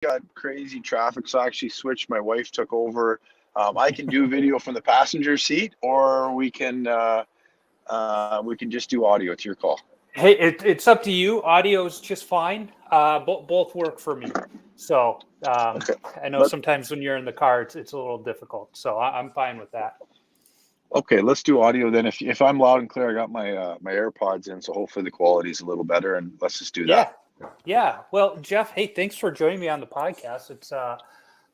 got crazy traffic, so I actually switched. My wife took over. I can do video from the passenger seat, or we can just do audio. It's your call. Hey, it's up to you. Audio is just fine. Both work for me. So Okay. I know Let sometimes when you're in the car, it's a little difficult. So I'm fine with that. okay. Let's do audio then. If I'm loud and clear, I got my AirPods in, so hopefully the quality is a little better. And let's just do that. Yeah, yeah. Well, Jeff, hey, thanks for joining me on the podcast. It's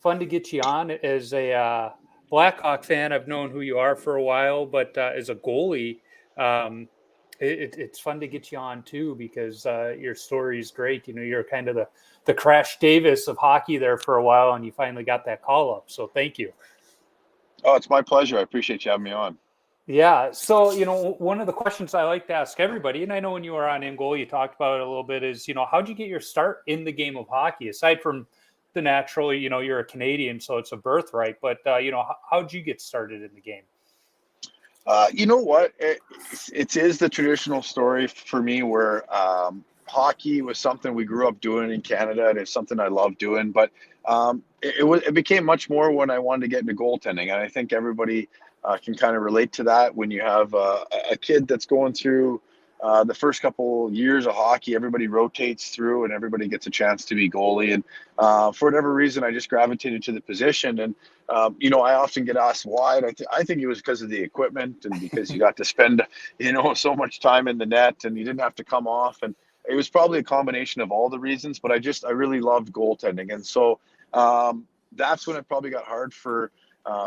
fun to get you on. As a Blackhawk fan, I've known who you are for a while, but as a goalie, um, it's fun to get you on too because your story is great. You know, you're kind of the Crash Davis of hockey there for a while, and you finally got that call up. So thank you. Oh, it's my pleasure. I appreciate you having me on. Yeah. So, one of the questions I like to ask everybody, and I know when you were on In Goal, you talked about it a little bit, is, how'd you get your start in the game of hockey? Aside from the natural, you're a Canadian, so it's a birthright, but, how'd you get started in the game? You know what? It is the traditional story for me where hockey was something we grew up doing in Canada, and it's something I love doing. But it became much more when I wanted to get into goaltending, and I think everybody can kind of relate to that. When you have a kid that's going through the first couple years of hockey, everybody rotates through, and everybody gets a chance to be goalie. And for whatever reason, I just gravitated to the position. And I often get asked why, and I think it was because of the equipment and because you got to spend, so much time in the net and you didn't have to come off. And it was probably a combination of all the reasons, but I really loved goaltending. And so that's when it probably got hard for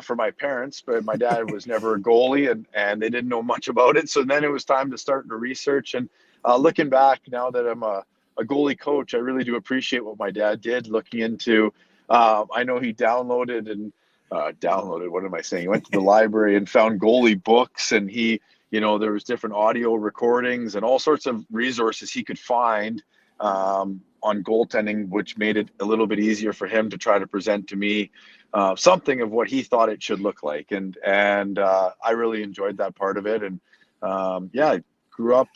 my parents, but my dad was never a goalie and they didn't know much about it. So then it was time to start to research. And looking back now that I'm a goalie coach, I really do appreciate what my dad did looking into, I know he downloaded, what am I saying? He went to the library and found goalie books, and there was different audio recordings and all sorts of resources he could find on goaltending, which made it a little bit easier for him to try to present to me something of what he thought it should look like. And I really enjoyed that part of it. And I grew up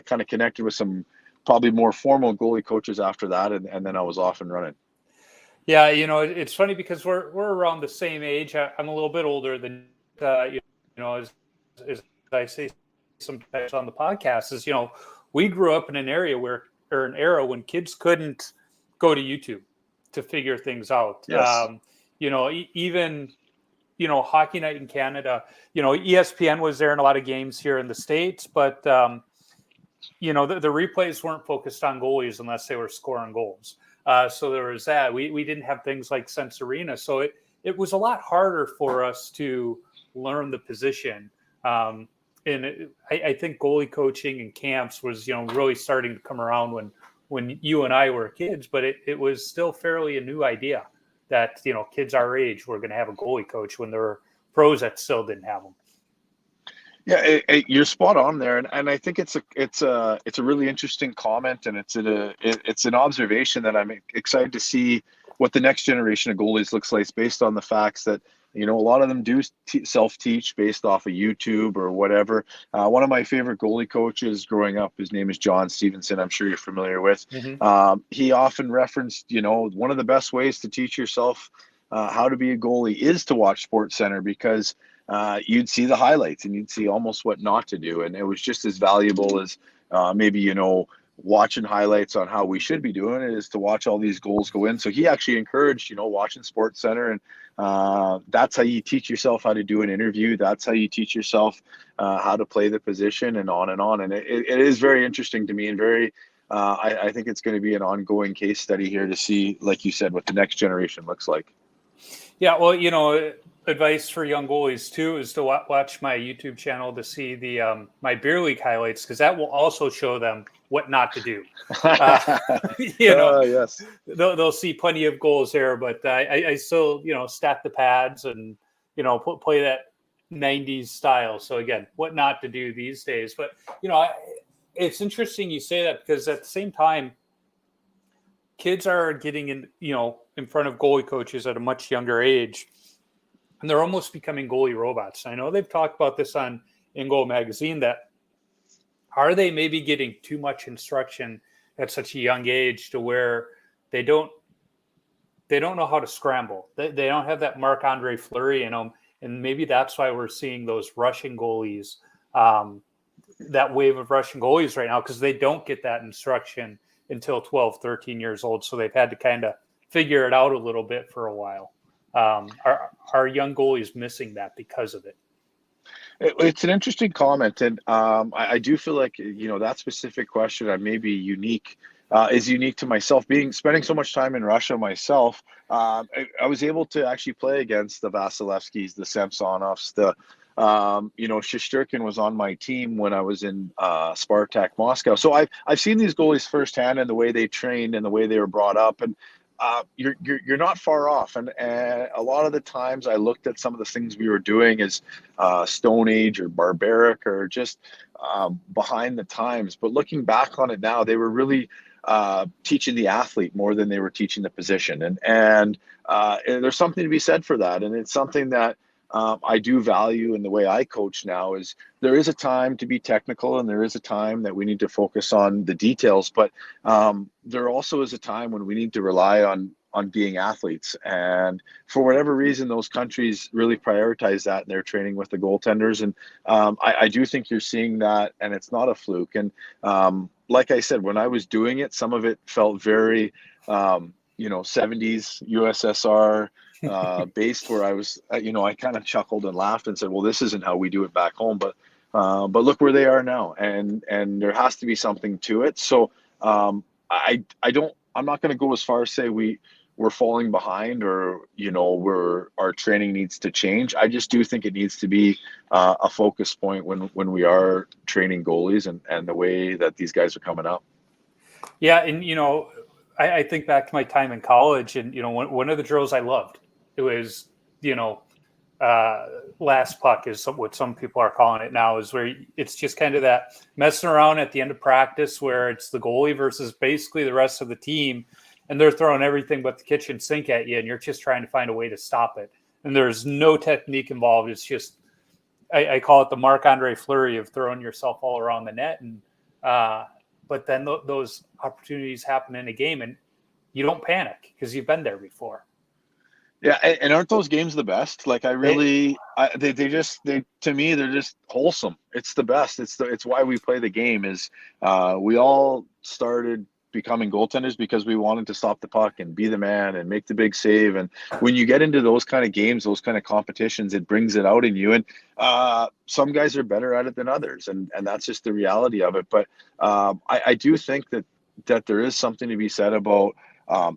kind of connected with some probably more formal goalie coaches after that. And then I was off and running. Yeah, it's funny because we're around the same age. I'm a little bit older than as I say sometimes on the podcast is we grew up in an area or an era when kids couldn't go to YouTube to figure things out. Yes. Even Hockey Night in Canada. ESPN was there in a lot of games here in the States, but the replays weren't focused on goalies unless they were scoring goals. So there was that. We didn't have things like Sense Arena, so it was a lot harder for us to learn the position. I think goalie coaching and camps was really starting to come around when you and I were kids, but it was still fairly a new idea that kids our age were going to have a goalie coach when there were pros that still didn't have them. Yeah, you're spot on there, and I think it's a really interesting comment, and it's an observation that I'm excited to see what the next generation of goalies looks like, based on the facts that a lot of them do self-teach based off of YouTube or whatever. One of my favorite goalie coaches growing up, his name is John Stevenson. I'm sure you're familiar with. Mm-hmm. He often referenced, one of the best ways to teach yourself how to be a goalie is to watch Sports Center, because you'd see the highlights and you'd see almost what not to do. And it was just as valuable as maybe, watching highlights on how we should be doing it, is to watch all these goals go in. So he actually encouraged, watching Sports Center. And that's how you teach yourself how to do an interview. That's how you teach yourself how to play the position, and on and on. And it is very interesting to me, and very, I think it's going to be an ongoing case study here to see, like you said, what the next generation looks like. Yeah, well, advice for young goalies too is to watch my YouTube channel to see the my beer league highlights, because that will also show them what not to do. Yes. They'll see plenty of goals there, but I still stack the pads and play that 90s style. So again, what not to do these days. But it's interesting you say that, because at the same time, kids are getting in front of goalie coaches at a much younger age, and they're almost becoming goalie robots. I know they've talked about this on In Goal magazine, that are they maybe getting too much instruction at such a young age to where they don't they don't know how to scramble. They don't have that Marc-Andre Fleury in them, and maybe that's why we're seeing those Russian goalies, that wave of Russian goalies right now, because they don't get that instruction until 12, 13 years old. So they've had to kind of figure it out a little bit for a while. Our young goalies missing that because of it. It's an interesting comment, and I do feel like that specific question I may be unique. Is unique to myself, spending so much time in Russia myself. I was able to actually play against the Vasilevskis, the Samsonovs, Shesterkin was on my team when I was in Spartak Moscow. So I've seen these goalies firsthand and the way they trained and the way they were brought up, and you're not far off. And a lot of the times I looked at some of the things we were doing as Stone Age or barbaric or just behind the times. But looking back on it now, they were really teaching the athlete more than they were teaching the position. And there's something to be said for that. And it's something that I do value in the way I coach now. Is there is a time to be technical and there is a time that we need to focus on the details, but there also is a time when we need to rely on being athletes. And for whatever reason, those countries really prioritize that in their training with the goaltenders. And I do think you're seeing that, and it's not a fluke. And like I said, when I was doing it, some of it felt very 70s USSR based, where I was, I kind of chuckled and laughed and said, well, this isn't how we do it back home. But look where they are now, and there has to be something to it. So I'm not going to go as far as say we're falling behind, or our training needs to change. I just do think it needs to be a focus point when we are training goalies and the way that these guys are coming up. Yeah, and I think back to my time in college, and one of the drills I loved, it was last puck is what some people are calling it now, is where it's just kind of that messing around at the end of practice where it's the goalie versus basically the rest of the team, and they're throwing everything but the kitchen sink at you, and you're just trying to find a way to stop it. And there's no technique involved. It's just, I call it the Marc-Andre Fleury of throwing yourself all around the net. And but then those opportunities happen in a game, and you don't panic because you've been there before. Yeah, and aren't those games the best? Like to me, they're just wholesome. It's the best. It's why we play the game. Is we all started becoming goaltenders because we wanted to stop the puck and be the man and make the big save. And when you get into those kind of games, those kind of competitions, it brings it out in you. And some guys are better at it than others, and that's just the reality of it. But I do think that there is something to be said about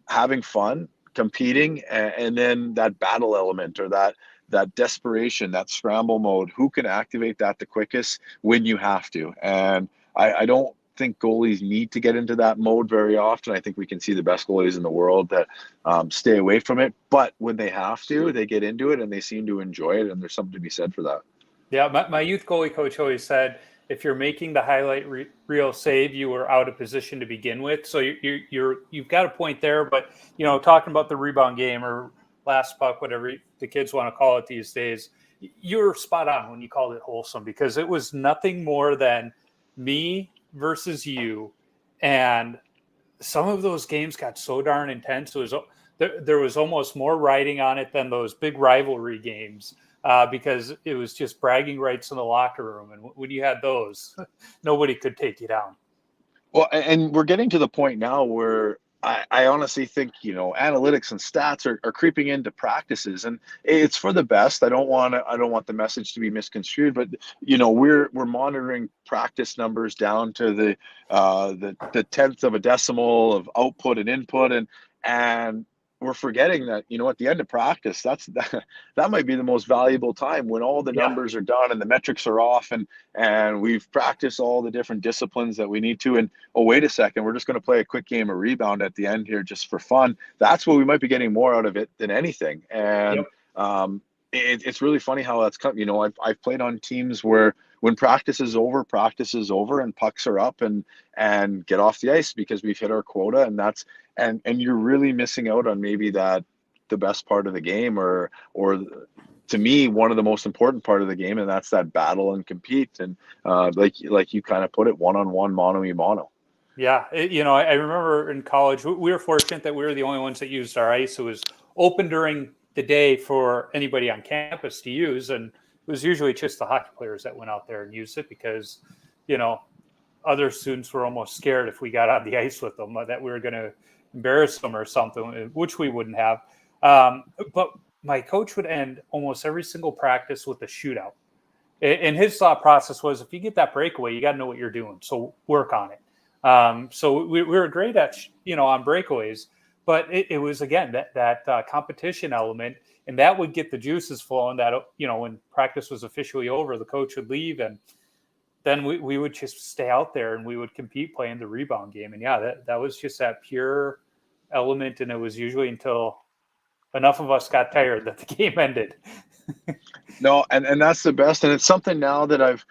having fun, competing, and then that battle element, or that desperation, that scramble mode. Who can activate that the quickest when you have to? And I don't think goalies need to get into that mode very often. I think we can see the best goalies in the world that stay away from it. But when they have to, they get into it and they seem to enjoy it. And there's something to be said for that. Yeah, my youth goalie coach always said, if you're making the highlight reel save, you were out of position to begin with. So you've got a point there. But talking about the rebound game or last puck, whatever the kids want to call it these days, you're spot on when you called it wholesome, because it was nothing more than me versus you. And some of those games got so darn intense. There was almost more riding on it than those big rivalry games. Because it was just bragging rights in the locker room. And when you had those, nobody could take you down. Well, and we're getting to the point now where I honestly think, analytics and stats are creeping into practices, and it's for the best. I don't want the message to be misconstrued, but we're monitoring practice numbers down to the tenth of a decimal of output and input, and we're forgetting that, at the end of practice, that might be the most valuable time, when all the numbers are done and the metrics are off, and we've practiced all the different disciplines that we need to. And wait a second, we're just going to play a quick game of rebound at the end here just for fun. That's what we might be getting more out of it than anything. And it's really funny how that's come. I've played on teams where when practice is over and pucks are up and get off the ice because we've hit our quota, and that's and you're really missing out on maybe the best part of the game, or to me, one of the most important part of the game, and that's that battle and compete. And like you kind of put it, one-on-one, mano-y-mano. Yeah, I remember in college, we were fortunate that we were the only ones that used our ice. It was open during the day for anybody on campus to use, and it was usually just the hockey players that went out there and used it because, you know, other students were almost scared if we got on the ice with them that we were going to embarrass them or something, which we wouldn't have. But my coach would end almost every single practice with a shootout. And his thought process was, if you get that breakaway, you got to know what you're doing. So work on it. So we were great at, on breakaways, but it was, again, that competition element, and that would get the juices flowing that, when practice was officially over, the coach would leave, and then we would just stay out there and we would compete playing the rebound game. And yeah, that was just that pure element. And it was usually until enough of us got tired that the game ended. No, and that's the best. And it's something now that I've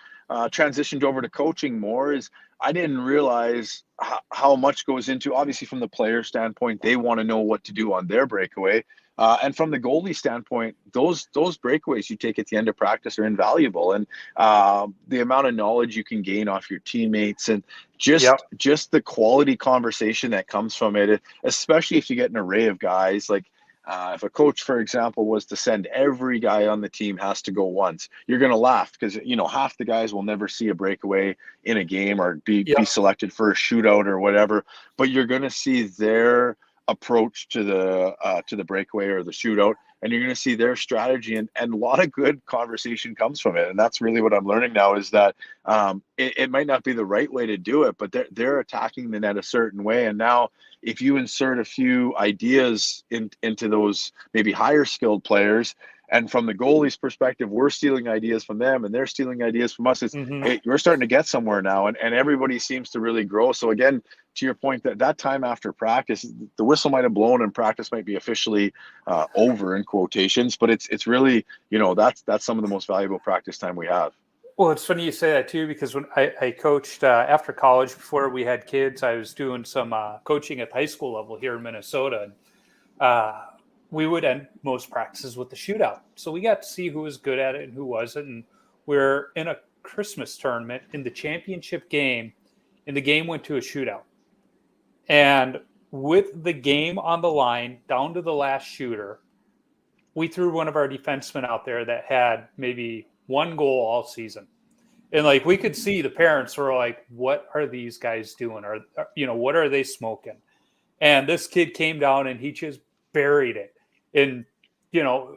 transitioned over to coaching more is I didn't realize how much goes into, obviously from the player standpoint, they want to know what to do on their breakaway. And from the goalie standpoint, those breakaways you take at the end of practice are invaluable. And the amount of knowledge you can gain off your teammates and Yep. just the quality conversation that comes from it, especially if you get an array of guys like if a coach, for example, was to send every guy on the team has to go once, you're going to laugh because, half the guys will never see a breakaway in a game or be Yep. selected for a shootout or whatever. But you're going to see their approach to the breakaway or the shootout, and you're going to see their strategy, and a lot of good conversation comes from it. And that's really what I'm learning now is that it might not be the right way to do it, but they're attacking the net a certain way. And now if you insert a few ideas into those maybe higher skilled players, and from the goalie's perspective, we're stealing ideas from them and they're stealing ideas from us. Mm-hmm. We're starting to get somewhere now, and everybody seems to really grow. So again, to your point, that time after practice, the whistle might have blown and practice might be officially over in quotations, but it's really, that's some of the most valuable practice time we have. Well, it's funny you say that too, because when I coached after college, before we had kids, I was doing some coaching at the high school level here in Minnesota. And we would end most practices with the shootout. So we got to see who was good at it and who wasn't. And we're in a Christmas tournament in the championship game, and the game went to a shootout. And with the game on the line, down to the last shooter, we threw one of our defensemen out there that had maybe one goal all season. And like we could see the parents were like, what are these guys doing? Or, what are they smoking? And this kid came down and he just buried it. And,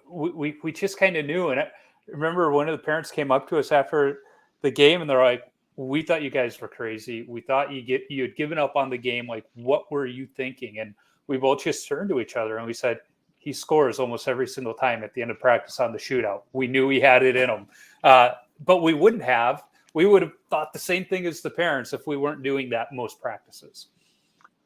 we just kind of knew. And I remember one of the parents came up to us after the game and they're like, we thought you guys were crazy. We thought you had given up on the game. Like, what were you thinking? And we both just turned to each other and we said, he scores almost every single time at the end of practice on the shootout. We knew he had it in him. But we wouldn't have. We would have thought the same thing as the parents if we weren't doing that most practices.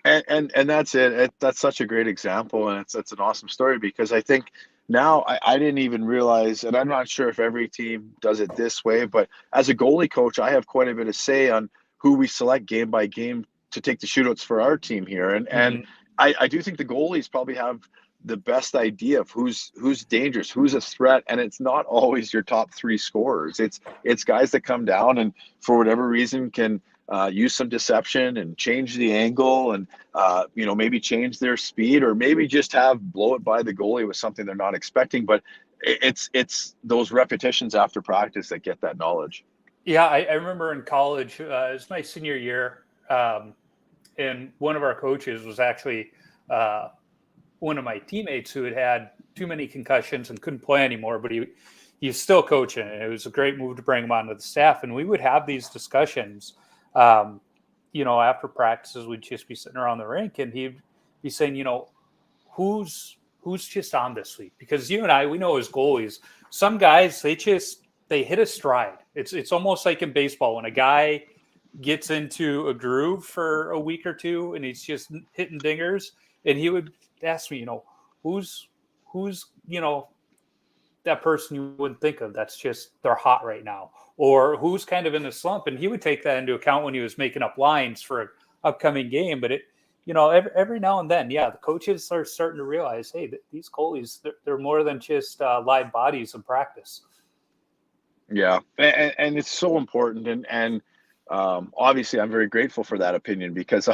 And that's it. That's such a great example, and it's an awesome story because I think now I didn't even realize, and I'm not sure if every team does it this way, but as a goalie coach, I have quite a bit of say on who we select game by game to take the shootouts for our team here, and Mm-hmm. I do think the goalies probably have the best idea of who's dangerous, who's a threat, and it's not always your top three scorers. It's guys that come down and for whatever reason can use some deception and change the angle and maybe change their speed or maybe just blow it by the goalie with something they're not expecting. But it's those repetitions after practice that get that knowledge. Yeah, I remember in college, it was my senior year, and one of our coaches was actually one of my teammates who had too many concussions and couldn't play anymore, but he's still coaching. And it was a great move to bring him onto the staff. And we would have these discussions, after practices. We'd just be sitting around the rink and he'd be saying, who's just on this week? Because you and I, we know as goalies, some guys, they hit a stride. It's almost like in baseball when a guy gets into a groove for a week or two and he's just hitting dingers. And he would ask me, who's that person you wouldn't think of that's just they're hot right now, or who's kind of in a slump. And he would take that into account when he was making up lines for an upcoming game. But every now and then, the coaches are starting to realize, hey, these goalies, they're more than just live bodies in practice. Yeah, and it's so important, and Obviously, I'm very grateful for that opinion because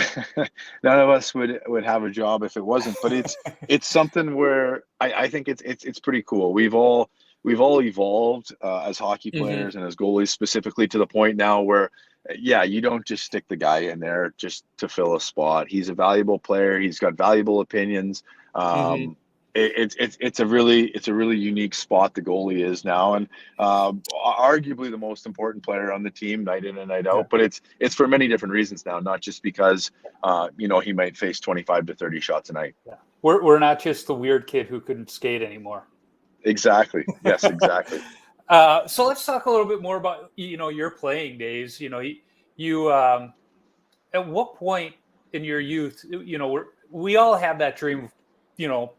none of us would have a job if it wasn't. But it's something where I think it's pretty cool. We've all evolved as hockey Hmm. players and as goalies specifically to the point now where, yeah, you don't just stick the guy in there just to fill a spot. He's a valuable player. He's got valuable opinions. Hmm. Um, it's a really unique spot the goalie is now, and arguably the most important player on the team night in and night Yeah. out. But it's for many different reasons now, not just because he might face 25 to 30 shots a night. Yeah. We're not just the weird kid who couldn't skate anymore. Exactly. Yes, exactly. So let's talk a little bit more about your playing days. You at what point in your youth, we all have that dream of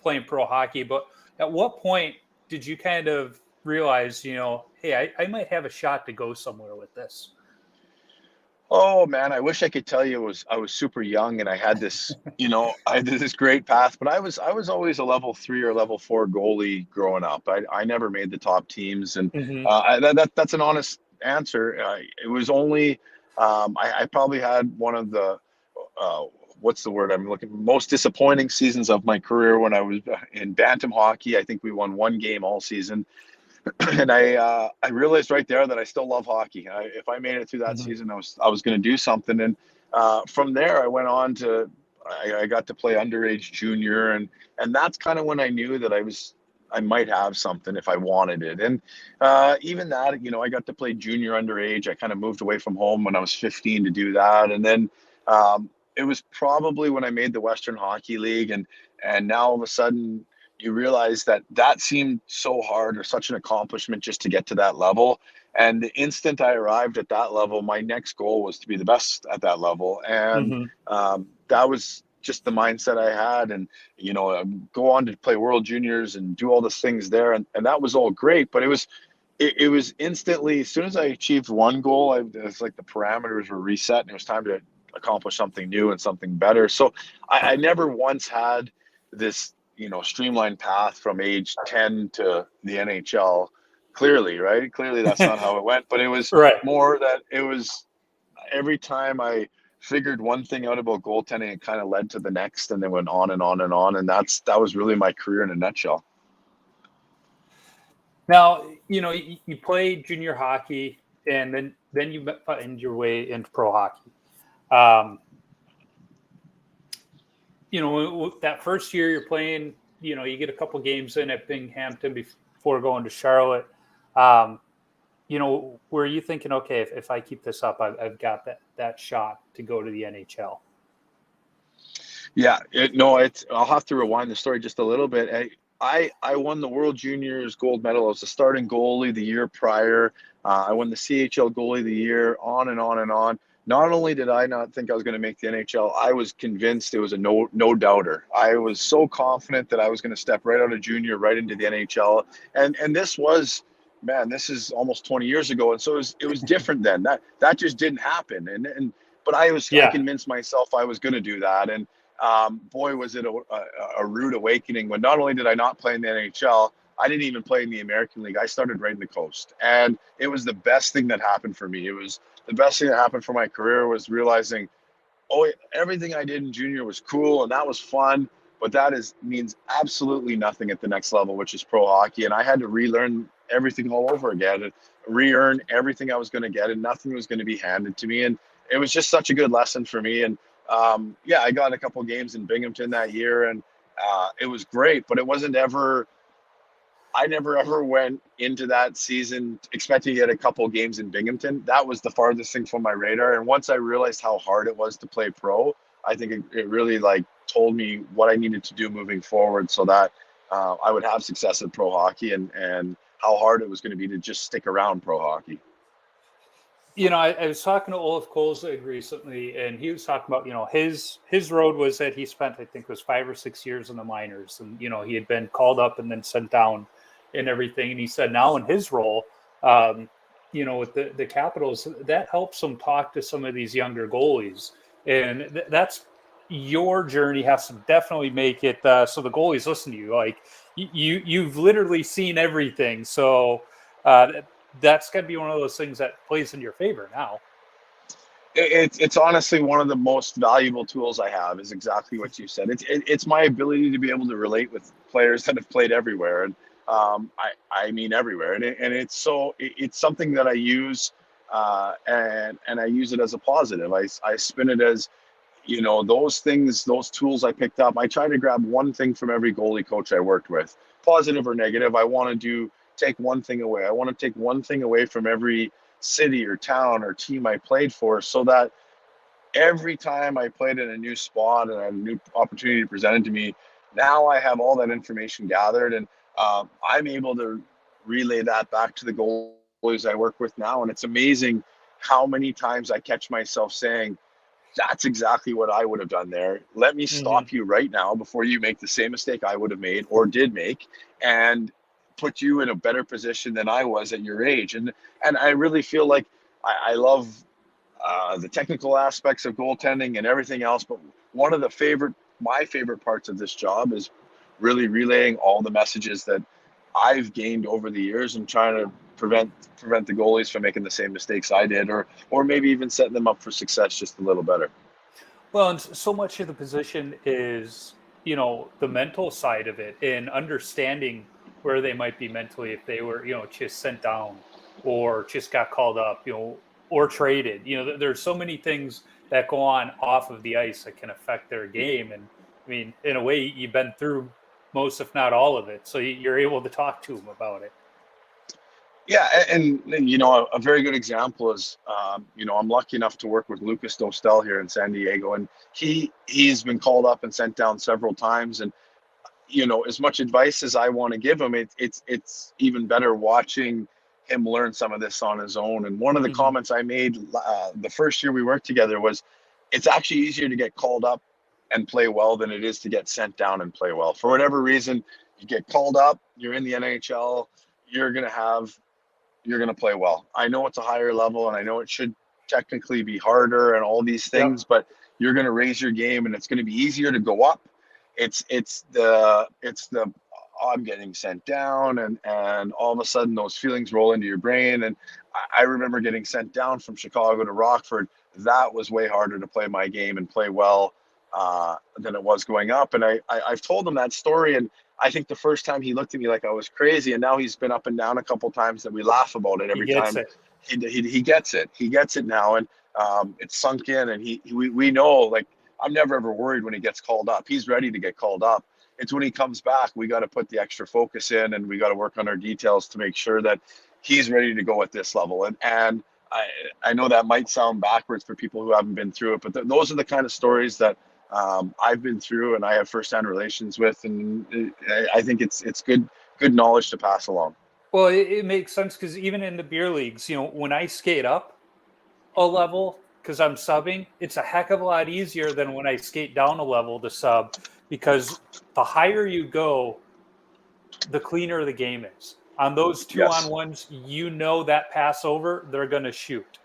playing pro hockey, but at what point did you kind of realize hey, I might have a shot to go somewhere with this? Oh man, I wish I could tell you I was super young and I had this, I had this great path, but I was always a level 3 or level 4 goalie growing up. I never made the top teams, and Hmm. that's an honest answer. It was only I probably had one of the uh, what's the word I'm looking most disappointing seasons of my career when I was in bantam hockey. I think we won one game all season, and I realized right there that I still love hockey. If I made it through that Hmm. season, I was going to do something. And from there, I went on to I got to play underage junior, and that's kind of when I knew that I might have something if I wanted it. And even that, I got to play junior underage. I kind of moved away from home when I was 15 to do that, and then it was probably when I made the Western Hockey League, and now all of a sudden you realize that that seemed so hard or such an accomplishment just to get to that level. And the instant I arrived at that level, my next goal was to be the best at that level. And Hmm. that was just the mindset I had. And, go on to play World Juniors and do all the things there. And that was all great. But it was instantly, as soon as I achieved one goal, it's like the parameters were reset and it was time to accomplish something new and something better. So I never once had this streamlined path from age 10 to the NHL. Clearly, right? Clearly, that's not how it went. But it was Right. more that it was every time I figured one thing out about goaltending, it kind of led to the next, and then went on and on and on. And that was really my career in a nutshell. Now, you played junior hockey, and then you found your way into pro hockey. Um, that first year you're playing, you get a couple games in at Binghamton before going to Charlotte. Um, were you thinking, okay, if I keep this up, I've got that shot to go to the NHL? Yeah, no, I'll have to rewind the story just a little bit. I won the World Juniors gold medal. I was the starting goalie the year prior. I won the CHL goalie of the year, on and on and on. Not only did I not think I was going to make the NHL, I was convinced it was a no doubter. I was so confident that I was going to step right out of junior right into the NHL. And this was, man, this is almost 20 years ago, and so it was different then. That just didn't happen. But I Yeah. convinced myself I was going to do that. And boy, was it a rude awakening when not only did I not play in the NHL, I didn't even play in the American League. I started right in the coast. And it was the best thing that happened for me. It was the best thing that happened for my career was realizing, oh, everything I did in junior was cool and that was fun, but means absolutely nothing at the next level, which is pro hockey. And I had to relearn everything all over again and re-earn everything I was going to get, and nothing was going to be handed to me. And it was just such a good lesson for me. And yeah, I got a couple games in Binghamton that year, and it was great, but it wasn't ever. I never ever went into that season expecting to get a couple games in Binghamton. That was the farthest thing from my radar. And once I realized how hard it was to play pro, I think it really like told me what I needed to do moving forward so that I would have success in pro hockey, and how hard it was going to be to just stick around pro hockey. I was talking to Olaf Kolzig recently, and he was talking about, his road was that he spent, I think it was 5 or 6 years in the minors, and he had been called up and then sent down and everything. And he said now in his role, with the Capitals, that helps him talk to some of these younger goalies, and that's your journey has to definitely make it so the goalies listen to you. Like you've literally seen everything, so. That's got to be one of those things that plays in your favor now. It's honestly one of the most valuable tools I have. Is exactly what you said. It's my ability to be able to relate with players that have played everywhere, and I mean everywhere, and it's something that I use, and I use it as a positive. I spin it as, those things, those tools I picked up. I try to grab one thing from every goalie coach I worked with, positive or negative. I want to take one thing away. I want to take one thing away from every city or town or team I played for, so that every time I played in a new spot and a new opportunity presented to me, now I have all that information gathered, and I'm able to relay that back to the goalies I work with now. And it's amazing how many times I catch myself saying, that's exactly what I would have done there. Let me Hmm. stop you right now before you make the same mistake I would have made or did make, and put you in a better position than I was at your age. And I really feel like I love the technical aspects of goaltending and everything else. But one of my favorite parts of this job is really relaying all the messages that I've gained over the years and trying to prevent the goalies from making the same mistakes I did, or maybe even setting them up for success just a little better. Well, and so much of the position is, the mental side of it and understanding where they might be mentally if they were, just sent down or just got called up, or traded. There's so many things that go on off of the ice that can affect their game. And I mean, in a way, you've been through most, if not all of it. So you're able to talk to them about it. Yeah, and a very good example is, I'm lucky enough to work with Lucas Dostel here in San Diego, and he's been called up and sent down several times. And as much advice as I want to give him, it's even better watching him learn some of this on his own. And one of the Hmm. comments I made the first year we worked together was, it's actually easier to get called up and play well than it is to get sent down and play well. For whatever reason, you get called up, you're in the NHL, you're gonna have you're going to play well. I know it's a higher level, and I know it should technically be harder and all these Yep. things, but you're going to raise your game, and it's going to be easier to go up. It's the I'm getting sent down, and all of a sudden those feelings roll into your brain. And I remember getting sent down from Chicago to Rockford. That was way harder to play my game and play well than it was going up. And I've told him that story, and I think the first time he looked at me like I was crazy, and now he's been up and down a couple times that we laugh about it He every gets time. it. He gets it. He gets it now, and it's sunk in. And we know, like, I'm never ever worried when he gets called up. He's ready to get called up. It's when he comes back, we got to put the extra focus in, and we got to work on our details to make sure that he's ready to go at this level. And I know that might sound backwards for people who haven't been through it, but those are the kind of stories that I've been through and I have firsthand relations with, and I think it's good knowledge to pass along. Well, it makes sense because even in the beer leagues, when I skate up a level because I'm subbing, it's a heck of a lot easier than when I skate down a level to sub because the higher you go, the cleaner the game is. On those two on Yes. ones, that pass over, they're going to shoot.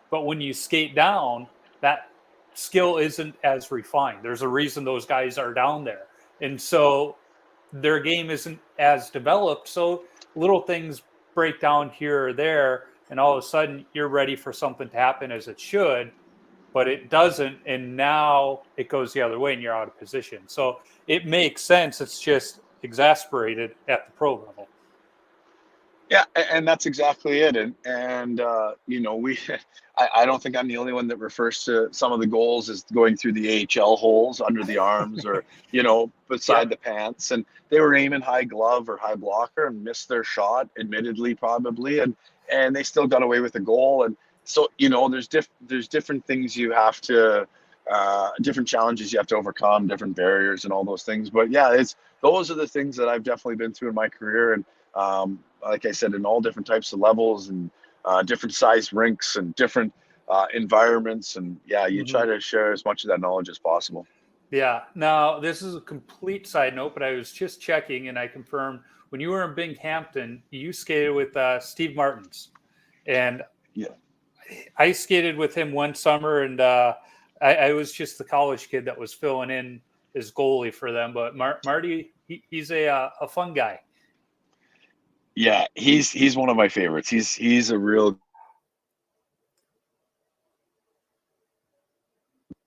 But when you skate down, that skill isn't as refined. There's a reason those guys are down there. And so their game isn't as developed. So little things break down here or there, and all of a sudden you're ready for something to happen as it should, but it doesn't. And now it goes the other way and you're out of position. So it makes sense. It's just exasperated at the pro level. Yeah, and that's exactly it. And we, I don't think I'm the only one that refers to some of the goals as going through the AHL holes under the arms, or beside Yep. the pants. And they were aiming high glove or high blocker and missed their shot, admittedly, probably, and they still got away with the goal. And so there's different things you have to, different challenges you have to overcome, different barriers, and all those things. But yeah, those are the things that I've definitely been through in my career. And like I said, in all different types of levels, and different size rinks and different environments. And yeah, you Mm-hmm. try to share as much of that knowledge as possible. Yeah. Now, this is a complete side note, but I was just checking and I confirmed when you were in Binghamton, you skated with Steve Martins. And Yeah. I skated with him one summer, and I was just the college kid that was filling in as goalie for them. But Marty, he's a fun guy. Yeah, he's one of my favorites. He's a real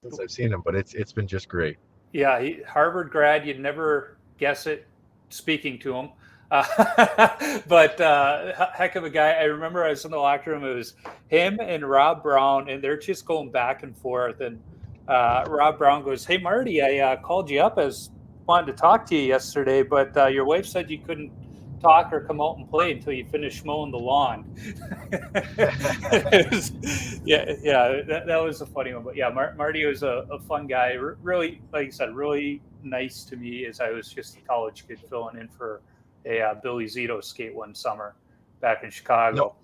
since I've seen him, but it's been just great. Yeah, Harvard grad, you'd never guess it speaking to him. But heck of a guy. I remember I was in the locker room. It was him and Rob Brown, and they're just going back and forth. And Rob Brown goes, "Hey, Marty, I called you up as wanted to talk to you yesterday, but your wife said you couldn't talk or come out and play until you finish mowing the lawn." Yeah, that was a funny one. But yeah, Marty was a fun guy. Really, like you said, really nice to me as I was just a college kid filling in for a Billy Zito skate one summer back in Chicago. No,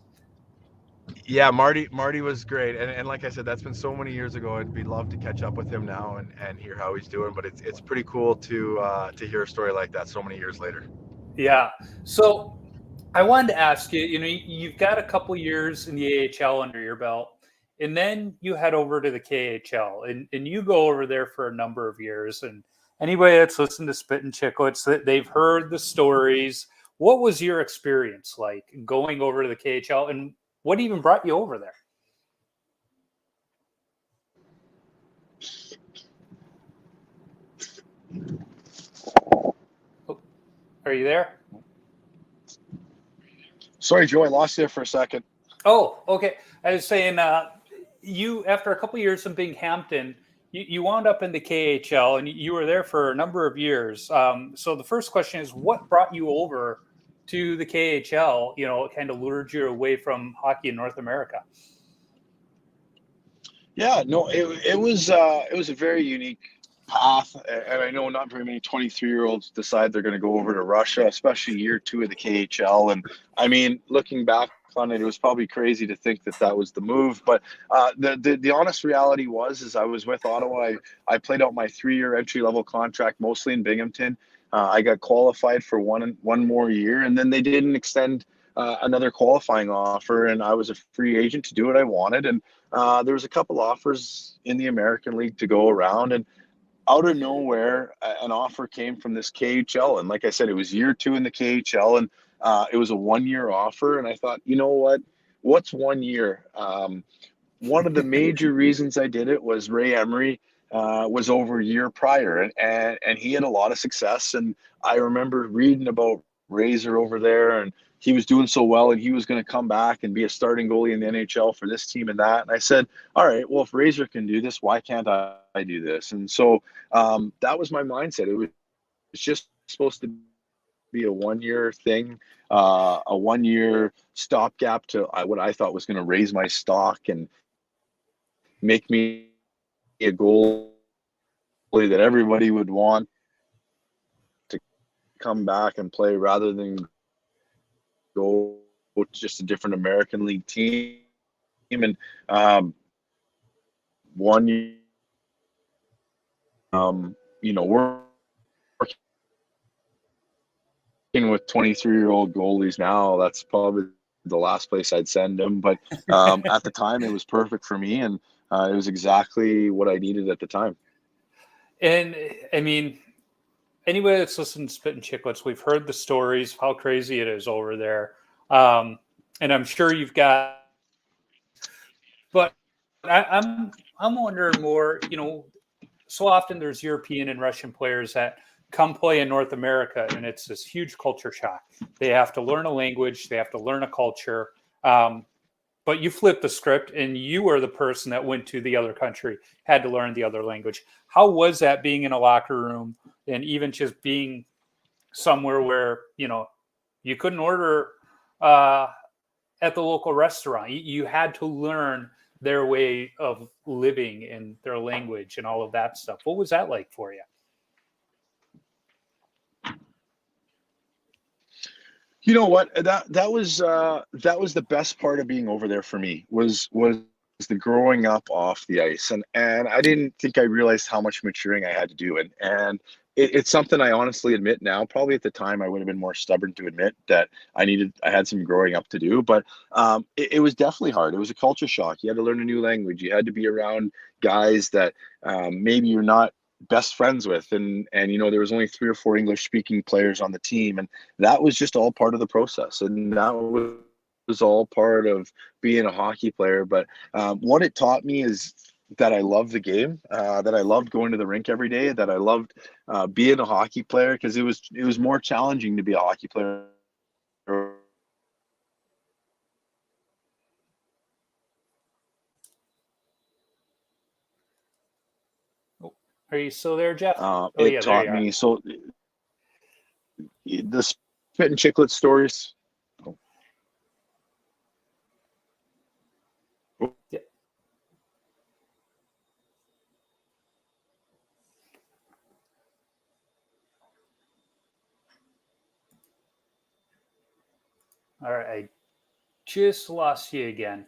yeah, Marty was great, and like I said, that's been so many years ago. I'd be love to catch up with him now and hear how he's doing. But it's pretty cool to hear a story like that so many years later. Yeah. So I wanted to ask you, you've got a couple years in the AHL under your belt, and then you head over to the KHL, and you go over there for a number of years. And anybody that's listened to Spit and Chicklets, they've heard the stories. What was your experience like going over to the KHL, and what even brought you over there? Oh, are you there? Sorry, Joe, I lost you for a second. Oh, okay. I was saying, you after a couple of years in Binghamton, you wound up in the KHL, and you were there for a number of years. So the first question is, what brought you over to the KHL? Kind of lured you away from hockey in North America. Yeah, no, it was a very unique path, and I know not very many 23-year-olds decide they're going to go over to Russia, especially year 2 of the KHL. And I mean, looking back on it, it was probably crazy to think that was the move. But the honest reality is I was with Ottawa. I played out my 3-year entry-level contract, mostly in Binghamton. I got qualified for one more year, and then they didn't extend another qualifying offer, and I was a free agent to do what I wanted. And there was a couple offers in the American League to go around, and out of nowhere, an offer came from this KHL. And like I said, it was year 2 in the KHL, and it was a 1-year offer. And I thought, you know what? What's 1 year? One of the major reasons I did it was Ray Emery was over a year prior, and he had a lot of success. And I remember reading about Razor over there, and he was doing so well, and he was going to come back and be a starting goalie in the NHL for this team and that. And I said, all right, well, if Razor can do this, why can't I do this? And so that was my mindset. It was just supposed to be a 1-year thing, a 1-year stopgap to what I thought was going to raise my stock and make me a goalie that everybody would want to come back and play rather than go to just a different American League team. And 1 year, we're working with 23-year-old goalies now. That's probably the last place I'd send them. But at the time, it was perfect for me, and it was exactly what I needed at the time. And I mean, anybody that's listened to Spit and Chicklets, we've heard the stories of how crazy it is over there. And I'm sure you've got, but I'm wondering more, so often there's European and Russian players that come play in North America, and it's this huge culture shock. They have to learn a language, they have to learn a culture. But you flipped the script, and you were the person that went to the other country, had to learn the other language. How was that being in a locker room, and even just being somewhere where, you couldn't order at the local restaurant? You had to learn their way of living and their language and all of that stuff. What was that like for you? You know what? That was the best part of being over there for me was the growing up off the ice, and I didn't think I realized how much maturing I had to do, and it's something I honestly admit now. Probably at the time I would have been more stubborn to admit that I had some growing up to do, but it was definitely hard. It was a culture shock. You had to learn a new language. You had to be around guys that maybe you're not best friends with, and there was only 3 or 4 English speaking players on the team, and that was just all part of the process, and that was all part of being a hockey player. But what it taught me is that I loved the game, that I loved going to the rink every day, that I loved being a hockey player, because it was more challenging to be a hockey player. Are you still there, Jeff? Oh, It yeah, there taught you are. me so the spit and chiclet stories. Yeah. All right, I just lost you again.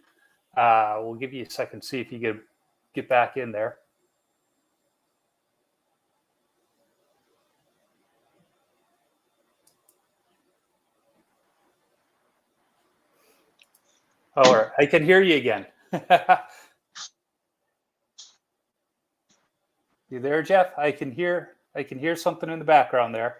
We'll give you a second, see if you can get back in there. All right, I can hear you again. You there, Jeff? I can hear something in the background there.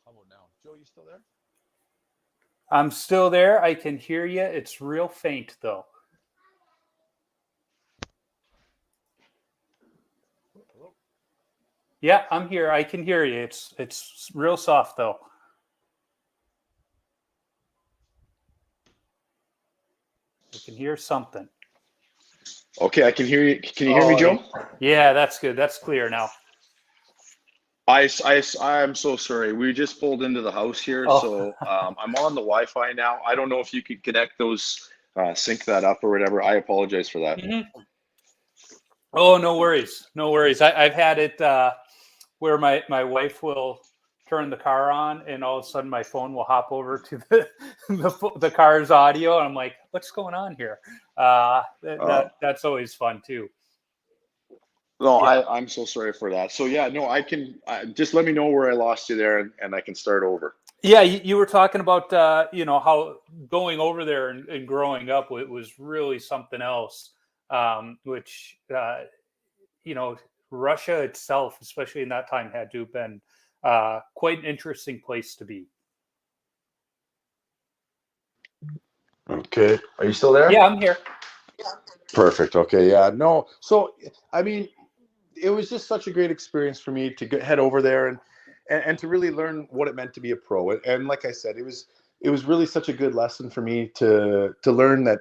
How about now? Joe, you still there? I'm still there. I can hear you. It's real faint, though. Hello? Yeah, I'm here. I can hear you. It's real soft, though. I can hear something. Okay, I can hear you. Can you hear me, Joe? Yeah, that's good. That's clear now. I'm so sorry. We just pulled into the house here, Oh. so I'm on the Wi-Fi now. I don't know if you could connect those, sync that up or whatever. I apologize for that. Mm-hmm. Oh, no worries. No worries. I've had it where my wife will turn the car on, and all of a sudden my phone will hop over to the car's audio, and I'm like, what's going on here? That's always fun too. No, Yeah. I'm so sorry for that. So yeah, no, just let me know where I lost you there, and I can start over. Yeah, you were talking about how going over there and growing up, it was really something else. Which Russia itself, especially in that time, had to have been quite an interesting place to be. Okay. Are you still there? Yeah, I'm here. Perfect. Okay. Yeah. No. So, I mean, it was just such a great experience for me to head over there and to really learn what it meant to be a pro. And like I said, it was really such a good lesson for me to learn that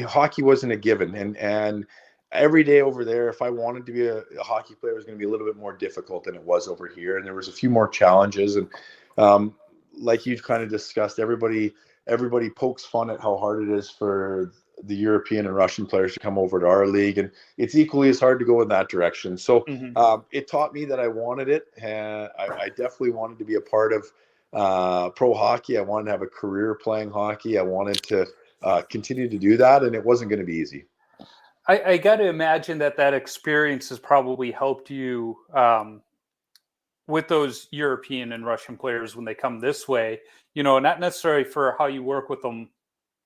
hockey wasn't a given. And every day over there, if I wanted to be a hockey player, it was going to be a little bit more difficult than it was over here. And there was a few more challenges. And like you've kind of discussed, everybody pokes fun at how hard it is for the European and Russian players to come over to our league, and it's equally as hard to go in that direction. So it taught me that I wanted it. I definitely wanted to be a part of pro hockey. I wanted to have a career playing hockey. I wanted to continue to do that, and it wasn't going to be easy. I got to imagine that experience has probably helped you with those European and Russian players when they come this way. Not necessarily for how you work with them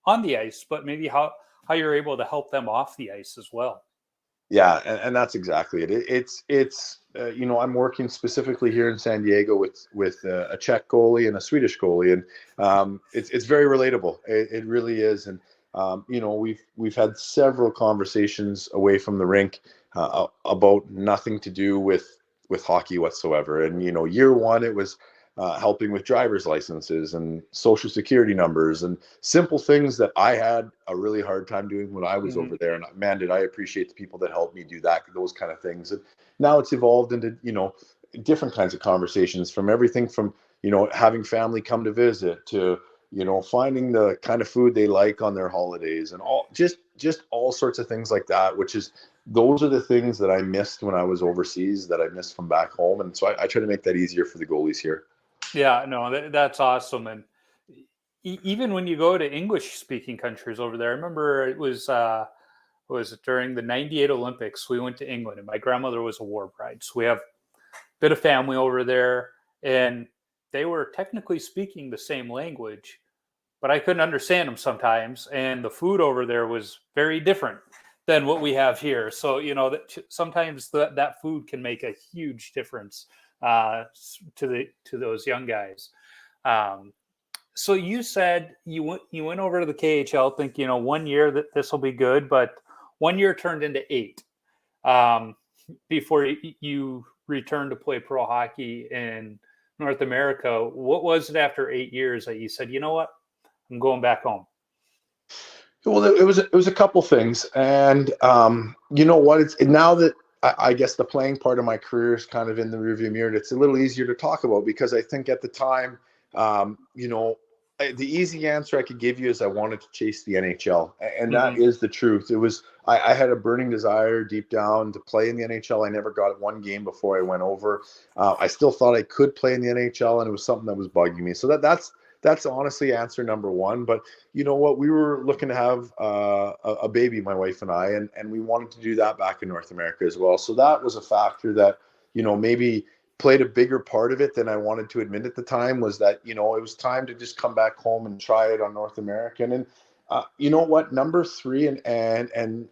on the ice, but maybe how you're able to help them off the ice as well. Yeah, and that's exactly it. It's I'm working specifically here in San Diego with a Czech goalie and a Swedish goalie, and it's very relatable. It really is, and we've had several conversations away from the rink about nothing to do with hockey whatsoever. And year one it was helping with driver's licenses and social security numbers and simple things that I had a really hard time doing when I was over there. And man, did I appreciate the people that helped me do that, those kind of things. And now it's evolved into, different kinds of conversations, from everything from, having family come to visit to, finding the kind of food they like on their holidays, and just all sorts of things like that, those are the things that I missed when I was overseas, that I missed from back home. And so I try to make that easier for the goalies here. Yeah, no, that's awesome. And even when you go to English-speaking countries over there, I remember it was during the '98 Olympics. We went to England, and my grandmother was a war bride, so we have a bit of family over there, and they were technically speaking the same language, but I couldn't understand them sometimes, and the food over there was very different than what we have here. So that sometimes that food can make a huge difference to those young guys. So you said you went over to the KHL thinking, 1 year that this will be good, but 1 year turned into 8 before you returned to play pro hockey in North America. What was it after 8 years that you said, you know what, I'm going back home? Well, it was a couple things, and you know what? It's now that I guess the playing part of my career is kind of in the rearview mirror. It's a little easier to talk about because I think at the time, the easy answer I could give you is I wanted to chase the NHL, and that is the truth. It was I had a burning desire deep down to play in the NHL. I never got one game before I went over. I still thought I could play in the NHL, and it was something that was bugging me. So that's honestly answer number one. But you know what? We were looking to have a baby, my wife and I, and we wanted to do that back in North America as well. So that was a factor that, maybe played a bigger part of it than I wanted to admit at the time, was that, it was time to just come back home and try it on North American. And you know what? Number three, and